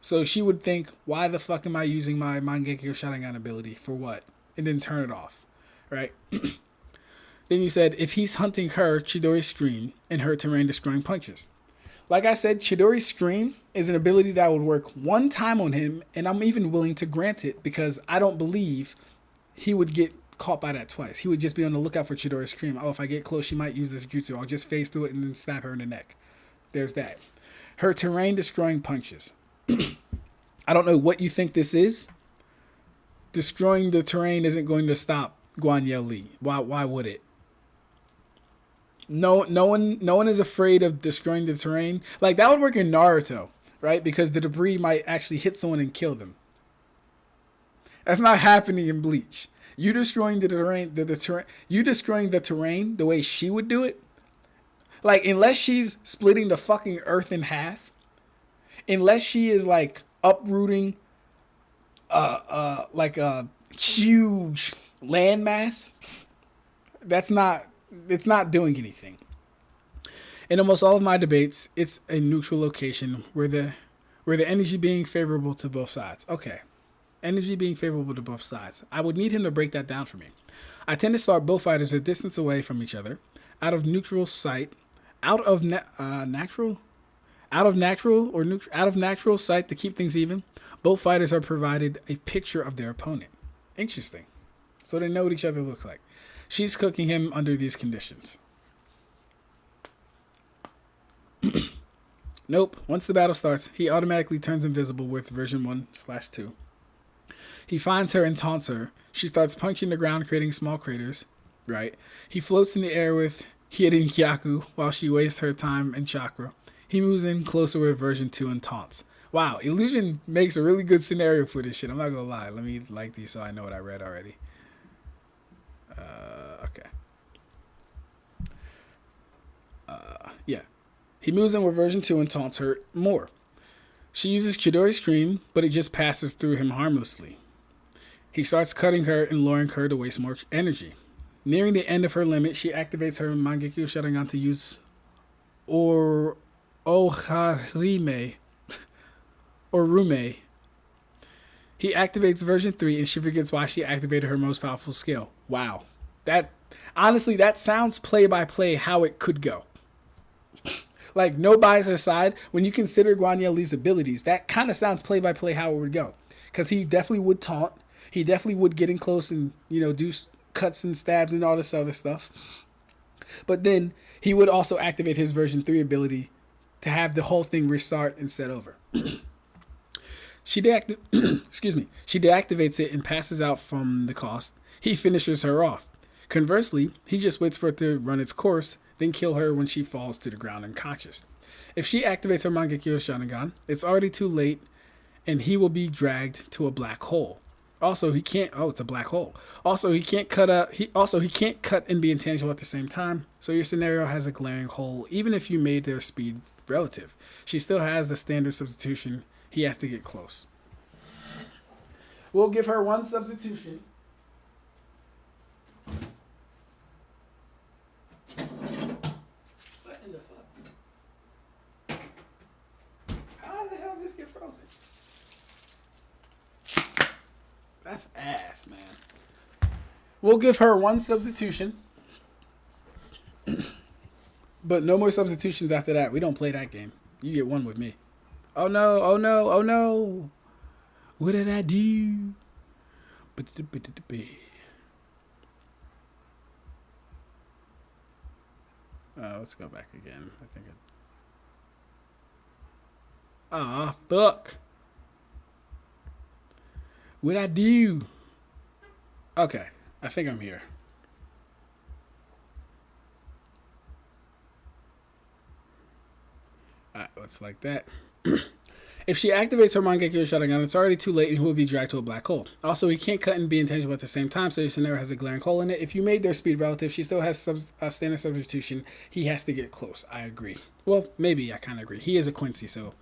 So she would think, why the fuck am I using my Mangekyo Sharingan ability? For what? And then turn it off. Right? Then you said, if he's hunting her, Chidori's Scream, and her terrain destroying punches. Like I said, Chidori's Scream is an ability that would work one time on him, and I'm even willing to grant it because I don't believe he would get caught by that twice. He would just be on the lookout for Chidori's Scream. Oh, if I get close, she might use this jutsu. I'll just phase through it and then stab her in the neck. There's that. Her terrain destroying punches. I don't know what you think this is. Destroying the terrain isn't going to stop Guan Yao Li. Why would it? No one is afraid of destroying the terrain. Like, that would work in Naruto, right? Because the debris might actually hit someone and kill them. That's not happening in Bleach. You destroying the terrain, you destroying the terrain the way she would do it. Like, unless she's splitting the fucking earth in half, unless she is like uprooting like a huge landmass, it's not doing anything. In almost all of my debates, it's a neutral location where the energy being favorable to both sides. Okay. Energy being favorable to both sides. I would need him to break that down for me. I tend to start both fighters a distance away from each other, out of natural sight to keep things even. Both fighters are provided a picture of their opponent. Interesting. So they know what each other looks like. She's cooking him under these conditions. Nope. Once the battle starts, he automatically turns invisible with version 1/2. He finds her and taunts her. She starts punching the ground, creating small craters. Right. He floats in the air with Hidan Kyaku while she wastes her time and chakra. He moves in closer with version 2 and taunts. Wow, Illusion makes a really good scenario for this shit. I'm not gonna lie. Let me like these so I know what I read already. Okay. Yeah. He moves in with version 2 and taunts her more. She uses Chidori's Scream, but it just passes through him harmlessly. He starts cutting her and luring her to waste more energy. Nearing the end of her limit, she activates her Mangekyo Sharingan to use Oharime or Rume. He activates version 3 and she forgets why she activated her most powerful skill. Wow. That sounds play by play how it could go. Like, no bias aside, when you consider Guan Yao Li's abilities, that kind of sounds play by play how it would go. Because he definitely would taunt. He definitely would get in close and, do cuts and stabs and all this other stuff. But then he would also activate his version 3 ability to have the whole thing restart and set over. She deactivates it and passes out from the cost. He finishes her off. Conversely, he just waits for it to run its course, then kill her when she falls to the ground unconscious. If she activates her Mangekyo Sharingan, it's already too late, and he will be dragged to a black hole. Also, he can't. Oh, it's a black hole. Also, he can't cut. He can't cut and be intangible at the same time. So your scenario has a glaring hole, even if you made their speed relative. She still has the standard substitution. He has to get close. We'll give her one substitution. What in the fuck? How the hell did this get frozen? That's ass, man. We'll give her one substitution. But no more substitutions after that. We don't play that game. You get one with me. Oh no, oh no, oh no. What did I do? Let's go back again. I think fuck. What'd I do? Okay, I think I'm here. Let's like that. If she activates her Mangekyo Sharingan, it's already too late and he will be dragged to a black hole. Also, he can't cut and be intangible at the same time, so Yusunera has a glaring hole in it. If you made their speed relative, she still has standard substitution. He has to get close. I agree. Well, maybe I kind of agree. He is a Quincy, so...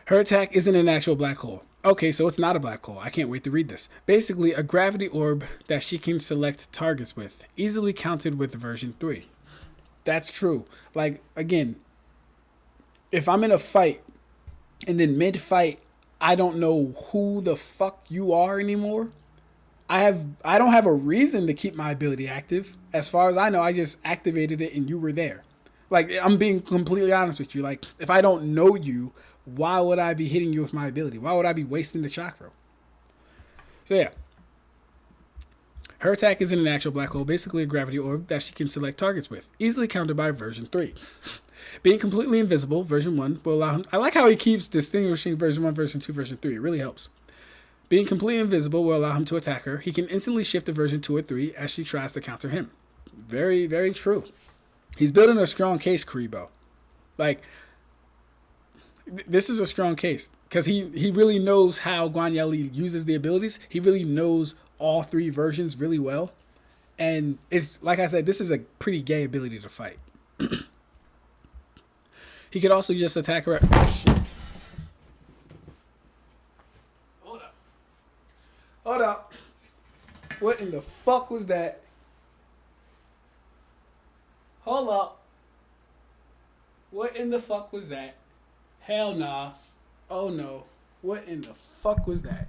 Her attack isn't an actual black hole. Okay, so it's not a black hole. I can't wait to read this. Basically, a gravity orb that she can select targets with. Easily counted with version 3. That's true. Like, again, if I'm in a fight, and then mid-fight, I don't know who the fuck you are anymore. I don't have a reason to keep my ability active. As far as I know, I just activated it and you were there. Like, I'm being completely honest with you. Like, if I don't know you, why would I be hitting you with my ability? Why would I be wasting the chakra? So yeah. Her attack isn't an actual black hole, basically a gravity orb that she can select targets with. Easily countered by version 3. Being completely invisible, version 1, will allow him... I like how he keeps distinguishing version 1, version 2, version 3. It really helps. Being completely invisible will allow him to attack her. He can instantly shift to version 2 or 3 as she tries to counter him. Very, very true. He's building a strong case, Kuribo. Like, this is a strong case. Because he really knows how Guan Yali uses the abilities. He really knows all 3 versions really well. And it's, like I said, this is a pretty gay ability to fight. He could also just attack her. Oh, shit. Hold up. What in the fuck was that? Hold up. What in the fuck was that? Hell nah. Oh no. What in the fuck was that?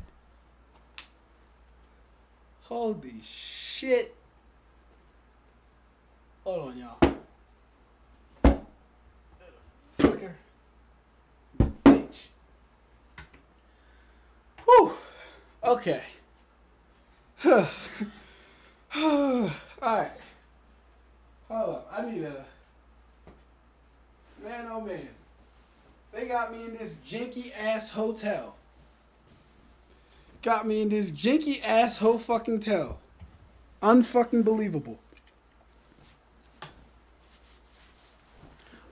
Holy shit. Hold on, y'all. Bitch. Whew. Okay. Alright. Hold up. I need a... Man, oh man. They got me in this janky ass hotel. Got me in this janky ass ho fucking tell. Unfucking believable.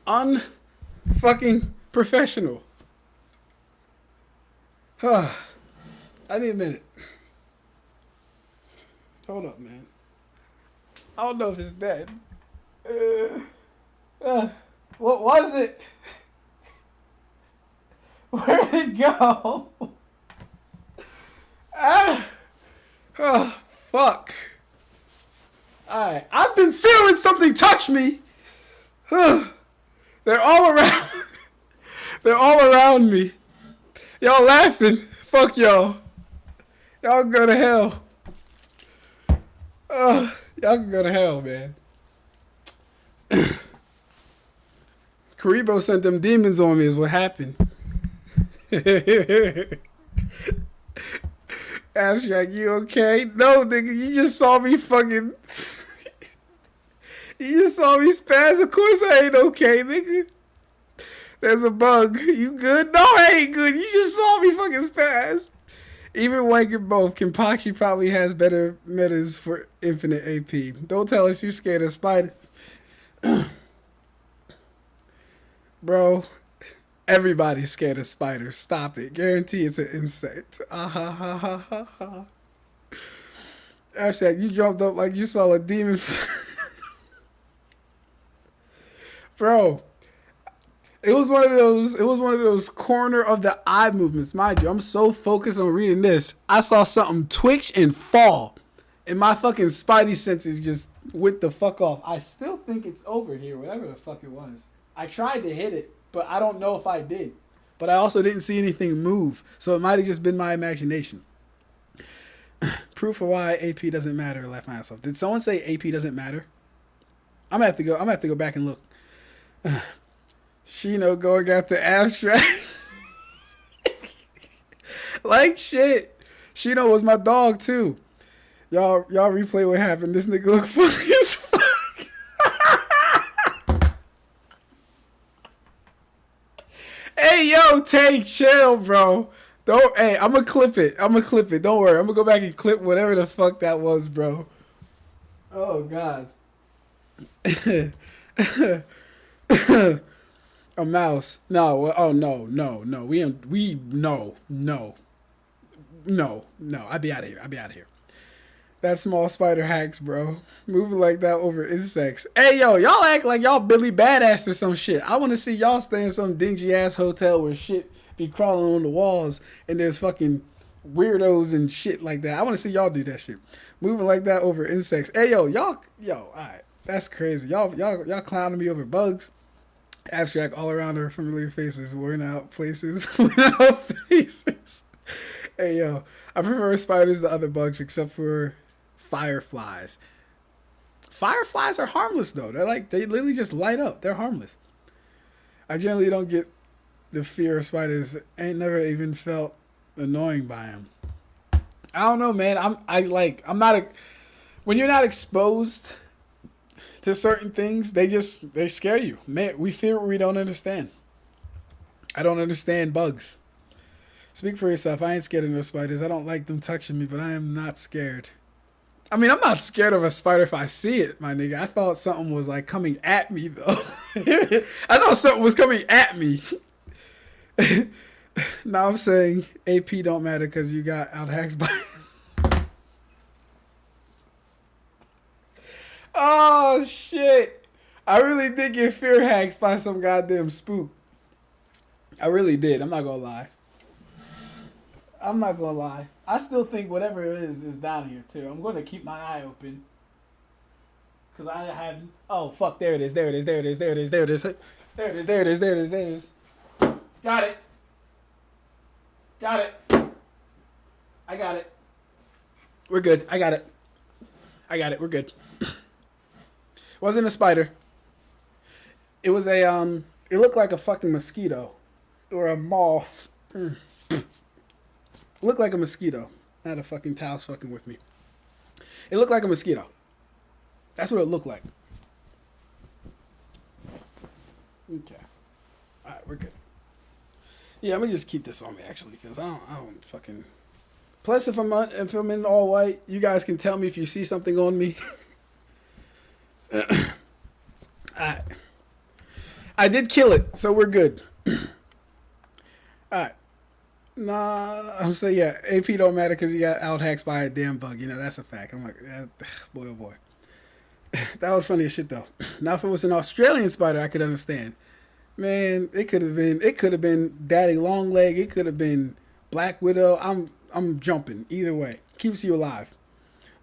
Unfucking professional. I need a minute. Hold up, man. I don't know if it's dead. What was it? Where'd it go? Oh, fuck. Alright, I've been feeling something touch me. They're all around. They're all around me. Y'all laughing. Fuck y'all. Y'all go to hell. Y'all can go to hell, man. Kuribo sent them demons on me is what happened. Ab-Stract, you okay? No, nigga, you just saw me fucking... You just saw me spaz. Of course I ain't okay, nigga. There's a bug. You good? No, I ain't good. You just saw me fucking spaz. Even wanking both, Kenpachi probably has better metas for infinite AP. Don't tell us you scared of spider. Bro, everybody's scared of spiders. Stop it. Guarantee it's an insect. Ab-Stract, you jumped up like you saw a demon. Bro, it was one of those corner of the eye movements, mind you. I'm so focused on reading this. I saw something twitch and fall. And my fucking spidey senses just went the fuck off. I still think it's over here, whatever the fuck it was. I tried to hit it, but I don't know if I did. But I also didn't see anything move. So it might have just been my imagination. Proof of why AP doesn't matter. I laughed my ass off. Did someone say AP doesn't matter? I'm gonna have to go back and look. Shino going after Ab-Stract. Like shit. Shino was my dog too. Y'all replay what happened. This nigga look funny as fuck. Hey yo, take chill, bro. Hey, I'm gonna clip it. Don't worry. I'm gonna go back and clip whatever the fuck that was, bro. Oh god. A mouse. No. Oh no. No. No. We no. No. No. No. I'd be out of here. I'd be out of here. That small spider hacks, bro. Moving like that over insects. Hey, yo, y'all act like y'all Billy Badass or some shit. I want to see y'all stay in some dingy ass hotel where shit be crawling on the walls and there's fucking weirdos and shit like that. I want to see y'all do that shit. Moving like that over insects. Hey, yo, all right. That's crazy. Y'all clowning me over bugs. Ab-Stract all around our familiar faces, worn out places, worn out faces. Hey, yo, I prefer spiders to other bugs except for fireflies. Fireflies are harmless though. They literally just light up. They're harmless. I generally don't get the fear of spiders. Ain't never even felt annoying by them. I don't know, man. I'm not a. When you're not exposed to certain things, they scare you. Man, we fear what we don't understand. I don't understand bugs. Speak for yourself. I ain't scared of no spiders. I don't like them touching me, but I am not scared. I mean, I'm not scared of a spider if I see it, my nigga. I thought something was like coming at me, though. I thought something was coming at me. Now I'm saying AP don't matter because you got out hacks by. Oh, shit. I really did get fear hacks by some goddamn spook. I really did. I'm not going to lie. I still think whatever it is down here too. I'm going to keep my eye open. Because I have... Oh, fuck. There it is. There it is. There it is. There it is. There it is. There it is. There it is. There it is. There it is. Got it. Got it. I got it. We're good. I got it. I got it. We're good. Wasn't a spider. It was a... It looked like a fucking mosquito. Or a moth. Looked like a mosquito. Not a fucking towel's fucking with me. It looked like a mosquito. That's what it looked like. Okay. Alright, we're good. Yeah, I'm gonna just keep this on me actually, because I don't fucking. Plus, if I'm in all white, you guys can tell me if you see something on me. Alright. I did kill it, so we're good. Alright. Nah, I'm saying, yeah, AP don't matter because you got out hacks by a damn bug. You know, that's a fact. I'm like, boy, oh boy. That was funny as shit, though. Now, if it was an Australian spider, I could understand. Man, it could have been Daddy Longleg. It could have been Black Widow. I'm jumping. Either way. Keeps you alive.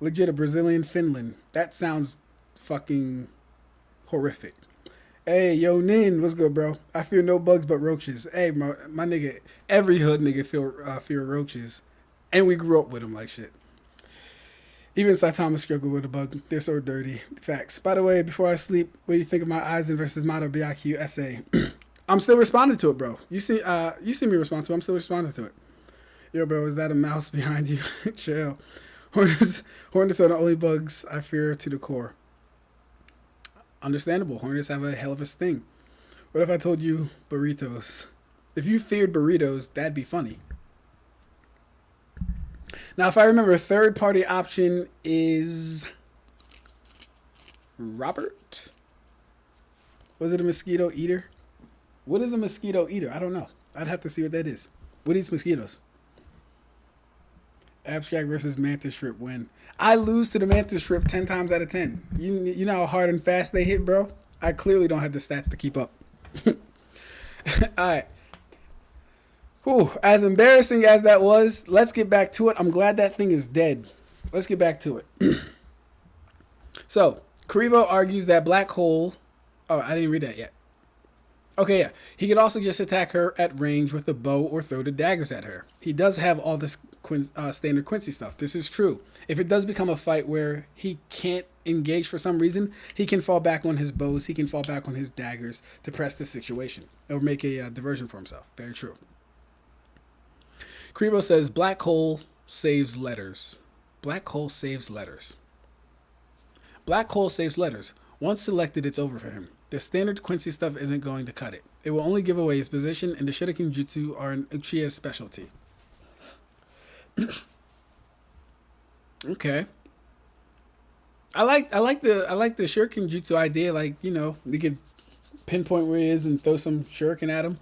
Legit a Brazilian Finland. That sounds fucking horrific. Hey, yo, Nin, what's good, bro? I fear no bugs but roaches. Hey, my nigga, every hood nigga fear roaches. And we grew up with them like shit. Even Saitama struggled with a bug. They're so dirty. Facts. By the way, before I sleep, what do you think of my Aizen versus Mado BIQ essay? I'm still responding to it, bro. You see me respond to it. I'm still responding to it. Yo, bro, is that a mouse behind you? Chill. Hornets are the only bugs I fear to the core. Understandable. Hornets have a hell of a sting. What if I told you burritos? If you feared burritos, that'd be funny. Now, if I remember, a third-party option is Robert. Was it a mosquito eater? What is a mosquito eater? I don't know. I'd have to see what that is. What eats mosquitoes? Ab-Stract versus Mantis Shrimp win. I lose to the Mantis Shrimp 10 times out of 10. You know how hard and fast they hit, bro? I clearly don't have the stats to keep up. Alright. Whew, as embarrassing as that was, let's get back to it. I'm glad that thing is dead. Let's get back to it. So, Karibo argues that Black Hole... Oh, I didn't read that yet. Okay, yeah. He could also just attack her at range with a bow or throw the daggers at her. He does have all this standard Quincy stuff. This is true. If it does become a fight where he can't engage for some reason, he can fall back on his bows. He can fall back on his daggers to press the situation or make a diversion for himself. Very true. Karibo says Black Hole saves letters. Black Hole saves letters. Black Hole saves letters. Once selected, it's over for him. The standard Quincy stuff isn't going to cut it. It will only give away his position, and the Shuriken Jutsu are an Uchiha's specialty. Okay. I like the Shuriken Jutsu idea. Like, you know, you could pinpoint where he is and throw some shuriken at him.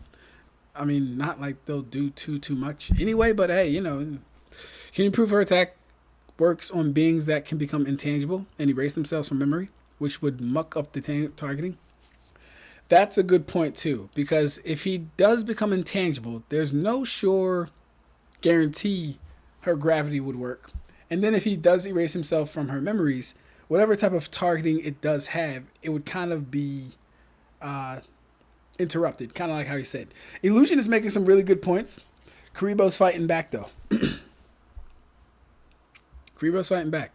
I mean, not like they'll do too much anyway, but hey, can you prove her attack works on beings that can become intangible and erase themselves from memory, which would muck up the targeting? That's a good point too, because if he does become intangible, there's no sure guarantee her gravity would work. And then if he does erase himself from her memories, whatever type of targeting it does have, it would kind of be interrupted, kind of like how he said. Illusion is making some really good points. Karibo's fighting back though. Karibo's fighting back.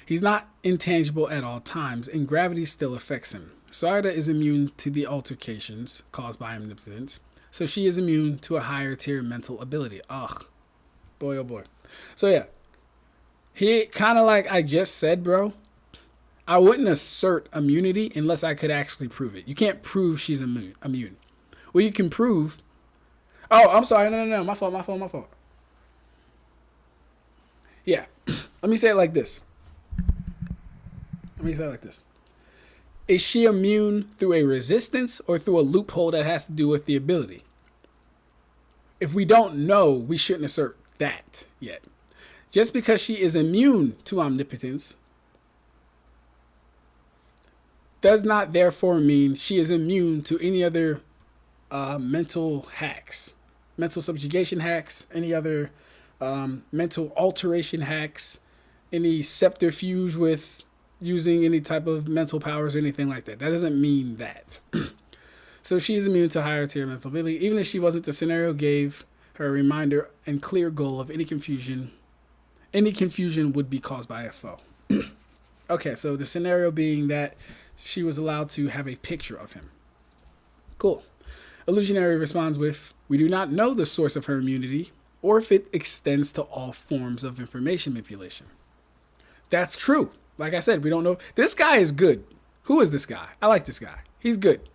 He's not intangible at all times, and gravity still affects him. Sarada is immune to the altercations caused by omnipotence, so she is immune to a higher tier mental ability. Ugh. Boy, oh boy. So yeah, he kind of like I just said, bro, I wouldn't assert immunity unless I could actually prove it. You can't prove she's immune. Well, you can prove... Oh, I'm sorry. No. My fault. Yeah. Let me say it like this. Is she immune through a resistance or through a loophole that has to do with the ability? If we don't know, we shouldn't assert that yet. Just because she is immune to omnipotence does not therefore mean she is immune to any other mental hacks, mental subjugation hacks, any other mental alteration hacks, any subterfuge with using any type of mental powers or anything like that. That doesn't mean that. So she is immune to higher tier mental ability. Even if she wasn't, the scenario gave her a reminder and clear goal of any confusion. Any confusion would be caused by a foe. Okay, so the scenario being that she was allowed to have a picture of him. Cool. Illusionary responds with, we do not know the source of her immunity or if it extends to all forms of information manipulation. That's true. Like I said, we don't know. This guy is good. Who is this guy? I like this guy. He's good.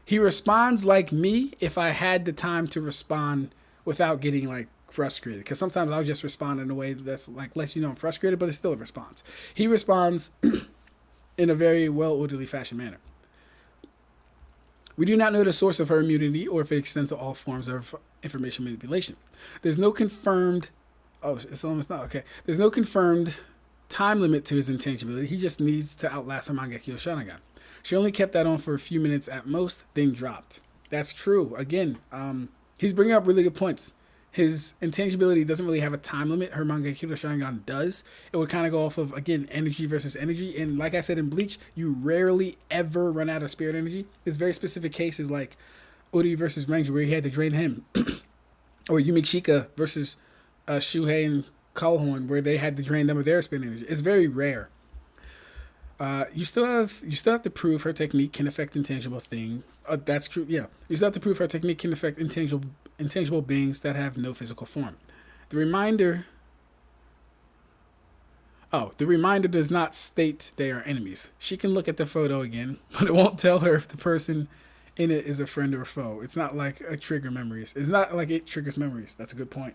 He responds like me if I had the time to respond without getting like frustrated. Because sometimes I'll just respond in a way that's like lets you know I'm frustrated, but it's still a response. He responds in a very well-orderly fashion manner. We do not know the source of her immunity or if it extends to all forms of information manipulation. There's no confirmed... Oh, it's almost not. Okay. There's no confirmed time limit to his intangibility. He just needs to outlast her Mangekyo Sharingan. She only kept that on for a few minutes at most, then dropped. That's true. Again, he's bringing up really good points. His intangibility doesn't really have a time limit. Her Mangekyo Sharingan does. It would kind of go off of, again, energy versus energy. And like I said in Bleach, you rarely ever run out of spirit energy. There's very specific cases like Uri versus Renji where he had to drain him. Or Yumishika versus Shuhei and Kallhorn where they had to drain them of their spirit energy. It's very rare. You still have to prove her technique can affect intangible thing. That's true. Yeah, you still have to prove her technique can affect intangible beings that have no physical form. The reminder does not state they are enemies. She can look at the photo again, but it won't tell her if the person in it is a friend or a foe. It's not like a trigger memories. It's not like it triggers memories. That's a good point.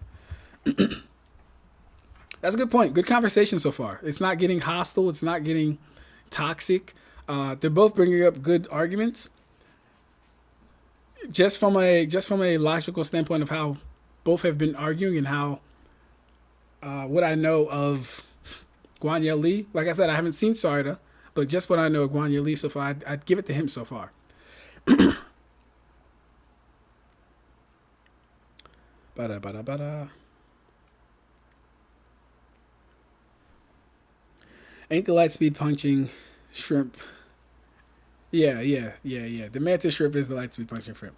That's a good point. Good conversation so far. It's not getting hostile. It's not getting toxic. They're both bringing up good arguments. Just from a logical standpoint of how both have been arguing and how what I know of Guanya Lee. Like I said, I haven't seen Sarada, but just what I know of Guanya Lee so far, I'd give it to him so far. Bada. Ain't the light speed punching shrimp? Yeah. The mantis shrimp is the light speed punching shrimp.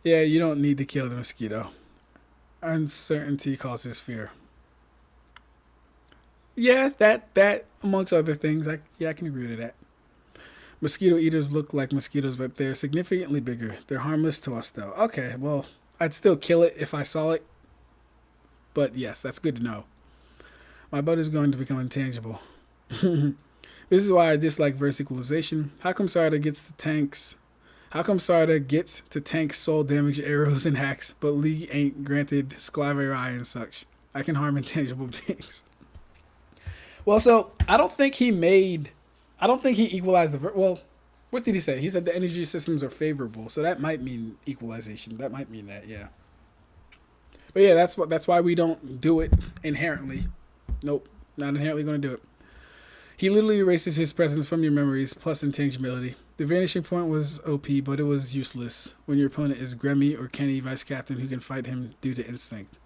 Yeah, you don't need to kill the mosquito. Uncertainty causes fear. Yeah, that amongst other things, I can agree to that. Mosquito eaters look like mosquitoes, but they're significantly bigger. They're harmless to us, though. Okay, well, I'd still kill it if I saw it. But yes, that's good to know. My butt is going to become intangible. This is why I dislike verse equalization. How come Sarada gets to tank soul damage arrows and hacks, but Lee ain't granted Sclaverai and such? I can harm intangible beings. Well, so I don't think he equalized the well, What did he say? He said the energy systems are favorable, so that might mean equalization. That might mean that, yeah. But yeah, that's why we don't do it inherently. Nope, not inherently going to do it. He literally erases his presence from your memories, plus intangibility. The vanishing point was OP, but it was useless when your opponent is Gremmy or Kenny, vice captain, who can fight him due to instinct.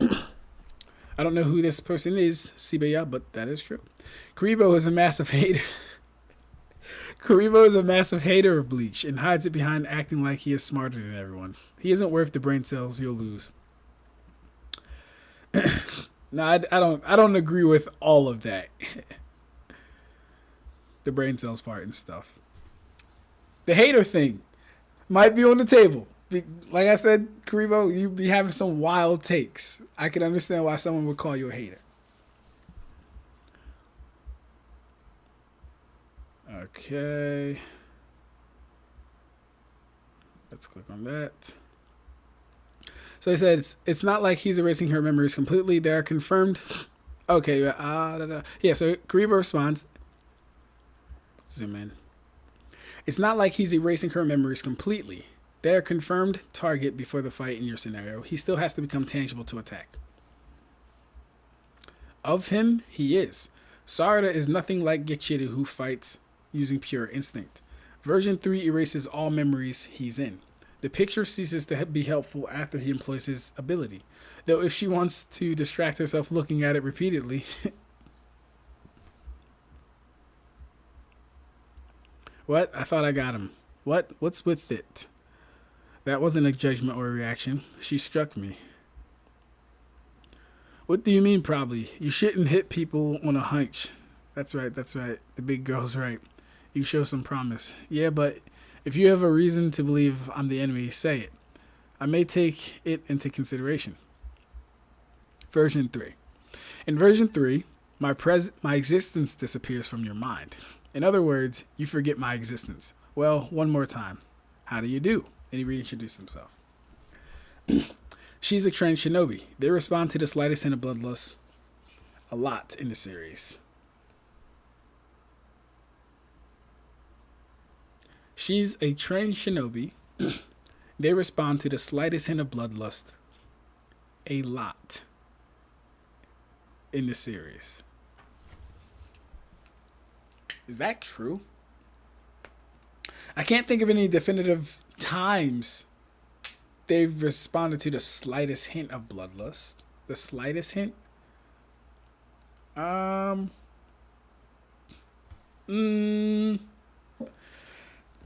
I don't know who this person is, Sibeya, but that is true. Karibo is a massive hater. Karibo is a massive hater of Bleach and hides it behind acting like he is smarter than everyone. He isn't worth the brain cells you'll lose. No, I don't agree with all of that. The brain cells part and stuff. The hater thing might be on the table. Like I said, Karibo, you be having some wild takes. I can understand why someone would call you a hater. Okay. Let's click on that. So he said it's not like he's erasing her memories completely. They are confirmed. Okay. Yeah, so Karibo responds. Zoom in. It's not like he's erasing her memories completely. They are confirmed target before the fight in your scenario. He still has to become tangible to attack. Of him, he is. Sarada is nothing like Gechiru, who fights using pure instinct. Version 3 erases all memories he's in. The picture ceases to be helpful after he employs his ability. Though if she wants to distract herself looking at it repeatedly... What? I thought I got him. What? What's with it? That wasn't a judgment or a reaction. She struck me. What do you mean, probably? You shouldn't hit people on a hunch. That's right, that's right. The big girl's right. You show some promise. Yeah, but if you have a reason to believe I'm the enemy, say it. I may take it into consideration. Version 3. In version 3, my existence disappears from your mind. In other words, you forget my existence. Well, one more time. How do you do? And he reintroduced himself. She's a trained shinobi. They respond to the slightest hint of bloodlust a lot in the series. She's a trained shinobi. They respond to the slightest hint of bloodlust a lot in the series. Is that true? I can't think of any definitive times they've responded to the slightest hint of bloodlust. The slightest hint?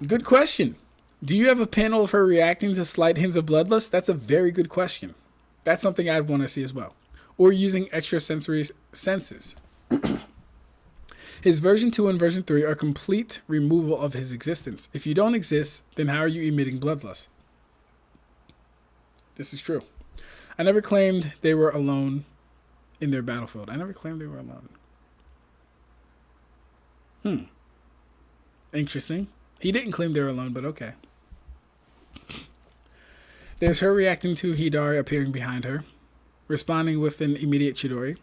Good question. Do you have a panel of her reacting to slight hints of bloodlust? That's a very good question. That's something I'd want to see as well. Or using extrasensory senses. His version 2 and version 3 are complete removal of his existence. If you don't exist, then how are you emitting bloodlust? This is true. I never claimed they were alone in their battlefield. I never claimed they were alone. Interesting. He didn't claim they were alone, but okay. There's her reacting to Hidan appearing behind her, responding with an immediate Chidori.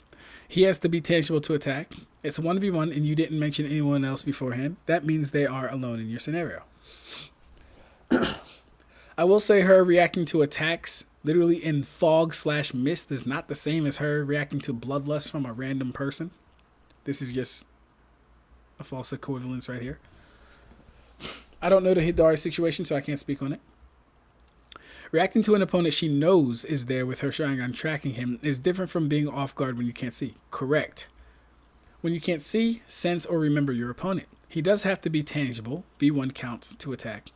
He has to be tangible to attack. It's 1v1 and you didn't mention anyone else beforehand. That means they are alone in your scenario. I will say her reacting to attacks literally in fog/mist is not the same as her reacting to bloodlust from a random person. This is just a false equivalence right here. I don't know the Hidari situation, so I can't speak on it. Reacting to an opponent she knows is there with her Sharingan tracking him is different from being off guard when you can't see. Correct. When you can't see, sense, or remember your opponent. He does have to be tangible. V1 counts to attack.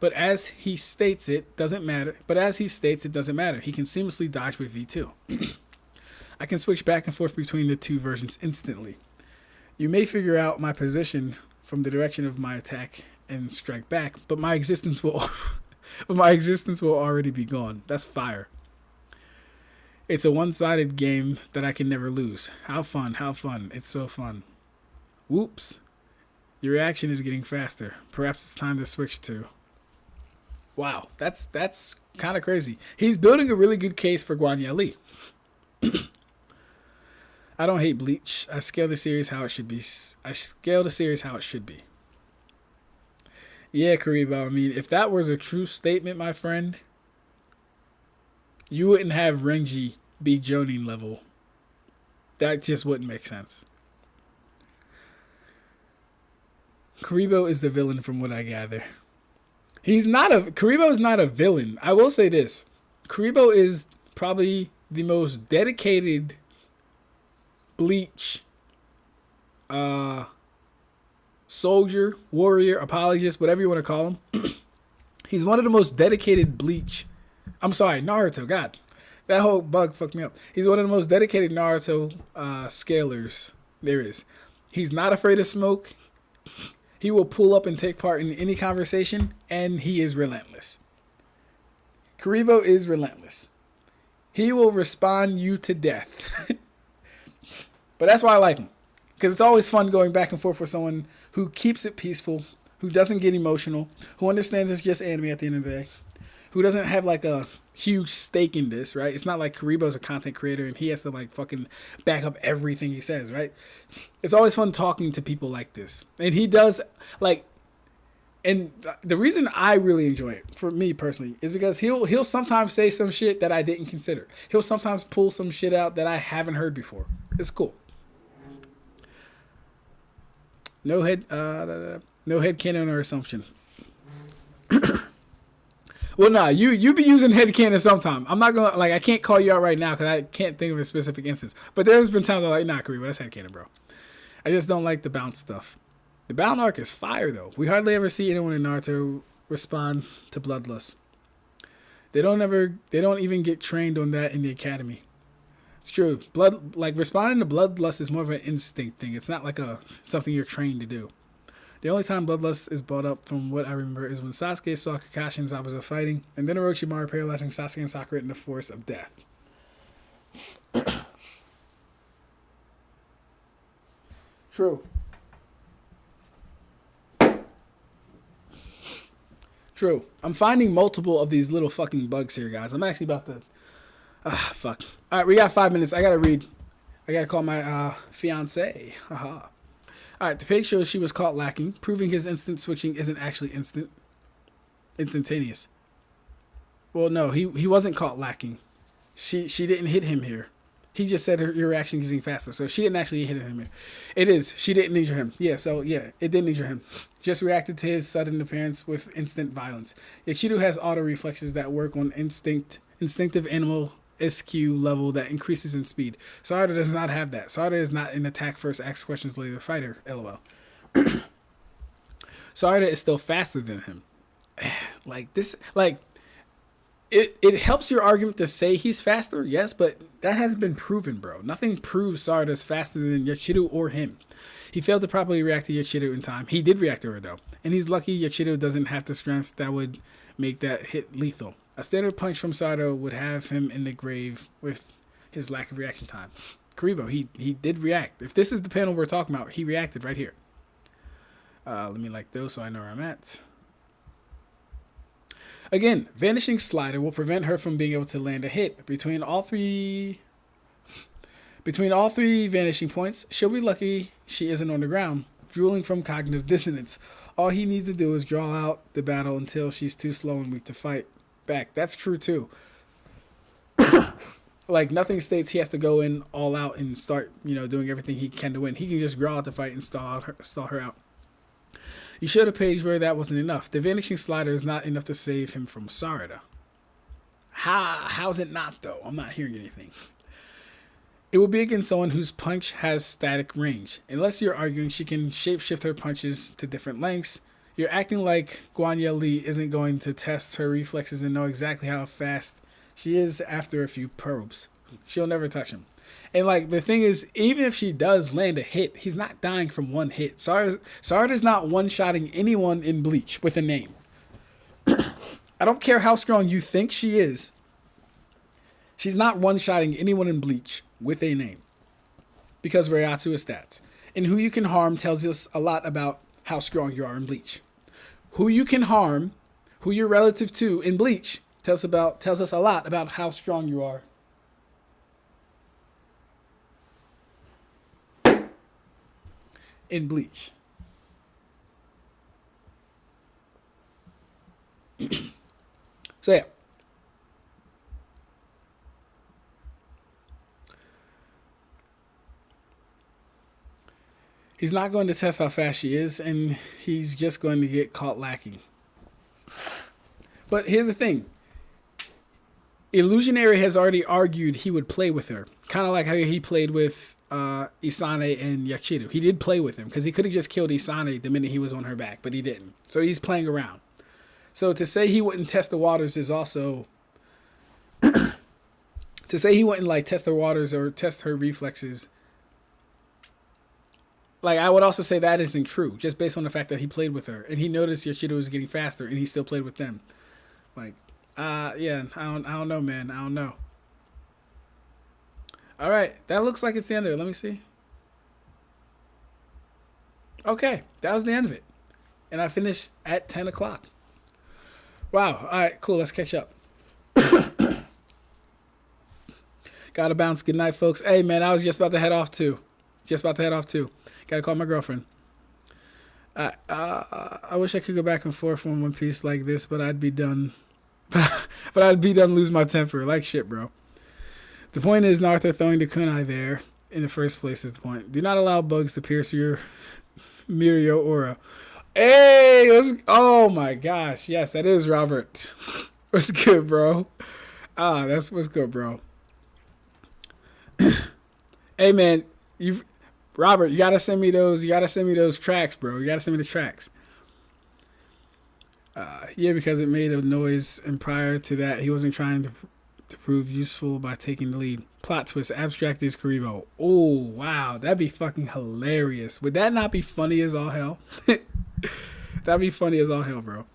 But as he states, it doesn't matter. He can seamlessly dodge with V2. I can switch back and forth between the two versions instantly. You may figure out my position from the direction of my attack and strike back, but my existence will already be gone. That's fire. It's a one-sided game that I can never lose. How fun, how fun. It's so fun. Whoops. Your reaction is getting faster. Perhaps it's time to switch to. Wow, that's kind of crazy. He's building a really good case for Guanya Lee. I don't hate Bleach. I scale the series how it should be. Yeah, Karibo. I mean, if that was a true statement, my friend, you wouldn't have Renji be Jonin level. That just wouldn't make sense. Karibo is the villain from what I gather. Karibo is not a villain. I will say this. Karibo is probably the most dedicated Bleach soldier, warrior, apologist, whatever you want to call him. He's one of the most dedicated Bleach. I'm sorry, Naruto. God, that whole bug fucked me up. He's one of the most dedicated Naruto scalers there is. He's not afraid of smoke. He will pull up and take part in any conversation, and he is relentless. Karibo is relentless. He will respond you to death. But that's why I like him. Because it's always fun going back and forth with someone who keeps it peaceful, who doesn't get emotional, who understands it's just anime at the end of the day, who doesn't have like a huge stake in this, right? It's not like Karibo's a content creator and he has to like fucking back up everything he says, right? It's always fun talking to people like this. And he does like, and the reason I really enjoy it, for me personally, is because he'll sometimes say some shit that I didn't consider. He'll sometimes pull some shit out that I haven't heard before. It's cool. No head canon or assumption. Well, nah, you be using headcanon sometime. I'm not gonna I can't call you out right now because I can't think of a specific instance. But there's been times I'm like, nah, Karibo, that's headcanon, bro. I just don't like the bounce stuff. The bound arc is fire though. We hardly ever see anyone in Naruto respond to bloodlust. They don't even get trained on that in the academy. It's true. Responding to bloodlust is more of an instinct thing. It's not like something you're trained to do. The only time bloodlust is brought up, from what I remember, is when Sasuke saw Kakashi and Zabuza fighting, and then Orochimaru paralyzing Sasuke and Sakura in the force of death. True. True. I'm finding multiple of these little fucking bugs here, guys. I'm actually about to... fuck. All right, we got 5 minutes. I gotta read. I gotta call my fiance. Haha. Alright, the page shows she was caught lacking, proving his instant switching isn't actually instantaneous. Well, no, he wasn't caught lacking. She didn't hit him here. He just said your reaction is getting faster, so she didn't actually hit him here. It is. She didn't injure him. Yeah, so yeah, it didn't injure him. Just reacted to his sudden appearance with instant violence. Yachiru has auto reflexes that work on instinctive animal SQ level that increases in speed. Sarada does not have that. Sarada is not an attack first, ask questions later fighter. LOL. Sarada is still faster than him. It helps your argument to say he's faster, yes, but that hasn't been proven, bro. Nothing proves Sarada's faster than Yachiru or him. He failed to properly react to Yachiru in time. He did react to her though, and he's lucky Yachiru doesn't have the strength that would make that hit lethal. A standard punch from Sarada would have him in the grave with his lack of reaction time. Karibo, he did react. If this is the panel we're talking about, he reacted right here. Let me like those so I know where I'm at. Again, Vanishing Slider will prevent her from being able to land a hit. Between all three vanishing points, she'll be lucky she isn't on the ground, drooling from cognitive dissonance. All he needs to do is draw out the battle until she's too slow and weak to fight back. That's true too. Like, nothing states he has to go in all out and start, doing everything he can to win. He can just draw out the fight and stall her out. You showed a page where that wasn't enough. The Vanishing Slider is not enough to save him from Sarada. How's it not, though? I'm not hearing anything. It will be against someone whose punch has static range. Unless you're arguing she can shapeshift her punches to different lengths, you're acting like Guanya Lee isn't going to test her reflexes and know exactly how fast she is after a few probes. She'll never touch him. And the thing is, even if she does land a hit, he's not dying from one hit. Sarada's not one-shotting anyone in Bleach with a name. I don't care how strong you think she is. She's not one-shotting anyone in Bleach with a name. Because Reiatsu is stats. And who you can harm tells us a lot about how strong you are in Bleach. Who you can harm, who you're relative to in Bleach, tells us a lot about how strong you are in Bleach. So yeah. He's not going to test how fast she is, and he's just going to get caught lacking. But here's the thing. Illusionary has already argued he would play with her. Kind of like how he played with Isane and Yachiru. He did play with him because he could have just killed Isane the minute he was on her back, but he didn't. So he's playing around. So to say he wouldn't test the waters is also... to say he wouldn't like test the waters or test her reflexes... Like, I would also say that isn't true, just based on the fact that he played with her. And he noticed Yachiru was getting faster, and he still played with them. Like, yeah, I don't know, man. I don't know. All right, that looks like it's the end of it. Let me see. Okay, that was the end of it. And I finished at 10 o'clock. Wow, all right, cool, let's catch up. Gotta bounce. Good night, folks. Hey, man, I was just about to head off, too. Gotta call my girlfriend. I wish I could go back and forth on One Piece like this, but I'd be done. But I'd be done lose my temper. Like shit, bro. The point is Naruto throwing the kunai there in the first place is the point. Do not allow bugs to pierce your Mirio aura. Hey, oh my gosh. Yes, that is Robert. What's good, bro? That's what's good, bro. Hey, man, Robert, you gotta send me those. You gotta send me those tracks, bro. You gotta send me the tracks. Yeah, because it made a noise, and prior to that, he wasn't trying to prove useful by taking the lead. Plot twist: Ab-Stract is Karibo. Oh wow, that'd be fucking hilarious. Would that not be funny as all hell? That'd be funny as all hell, bro.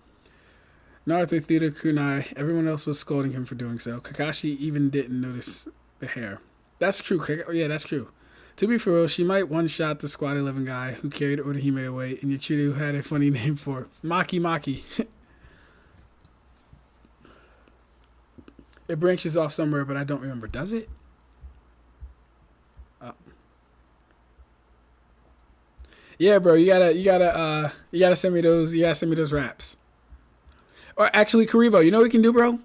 Naruto threw the kunai. Everyone else was scolding him for doing so. Kakashi even didn't notice the hair. That's true. Yeah, that's true. To be for real, she might one-shot the Squad 11 guy who carried Orihime away, and Yachiru had a funny name for her. Maki Maki. It branches off somewhere, but I don't remember. Does it? Yeah, bro, you gotta send me those. You gotta send me those raps. Or actually, Karibo, you know what we can do, bro?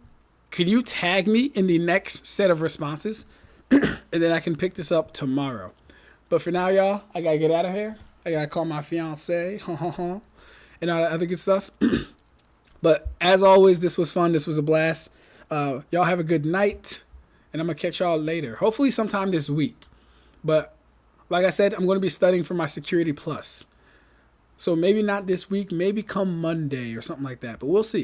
Can you tag me in the next set of responses, and then I can pick this up tomorrow? But for now, y'all, I gotta get out of here. I gotta call my fiance, and all that other good stuff. But as always, this was fun. This was a blast. Y'all have a good night, and I'm gonna catch y'all later. Hopefully, sometime this week. But like I said, I'm gonna be studying for my Security Plus. So maybe not this week. Maybe come Monday or something like that. But we'll see.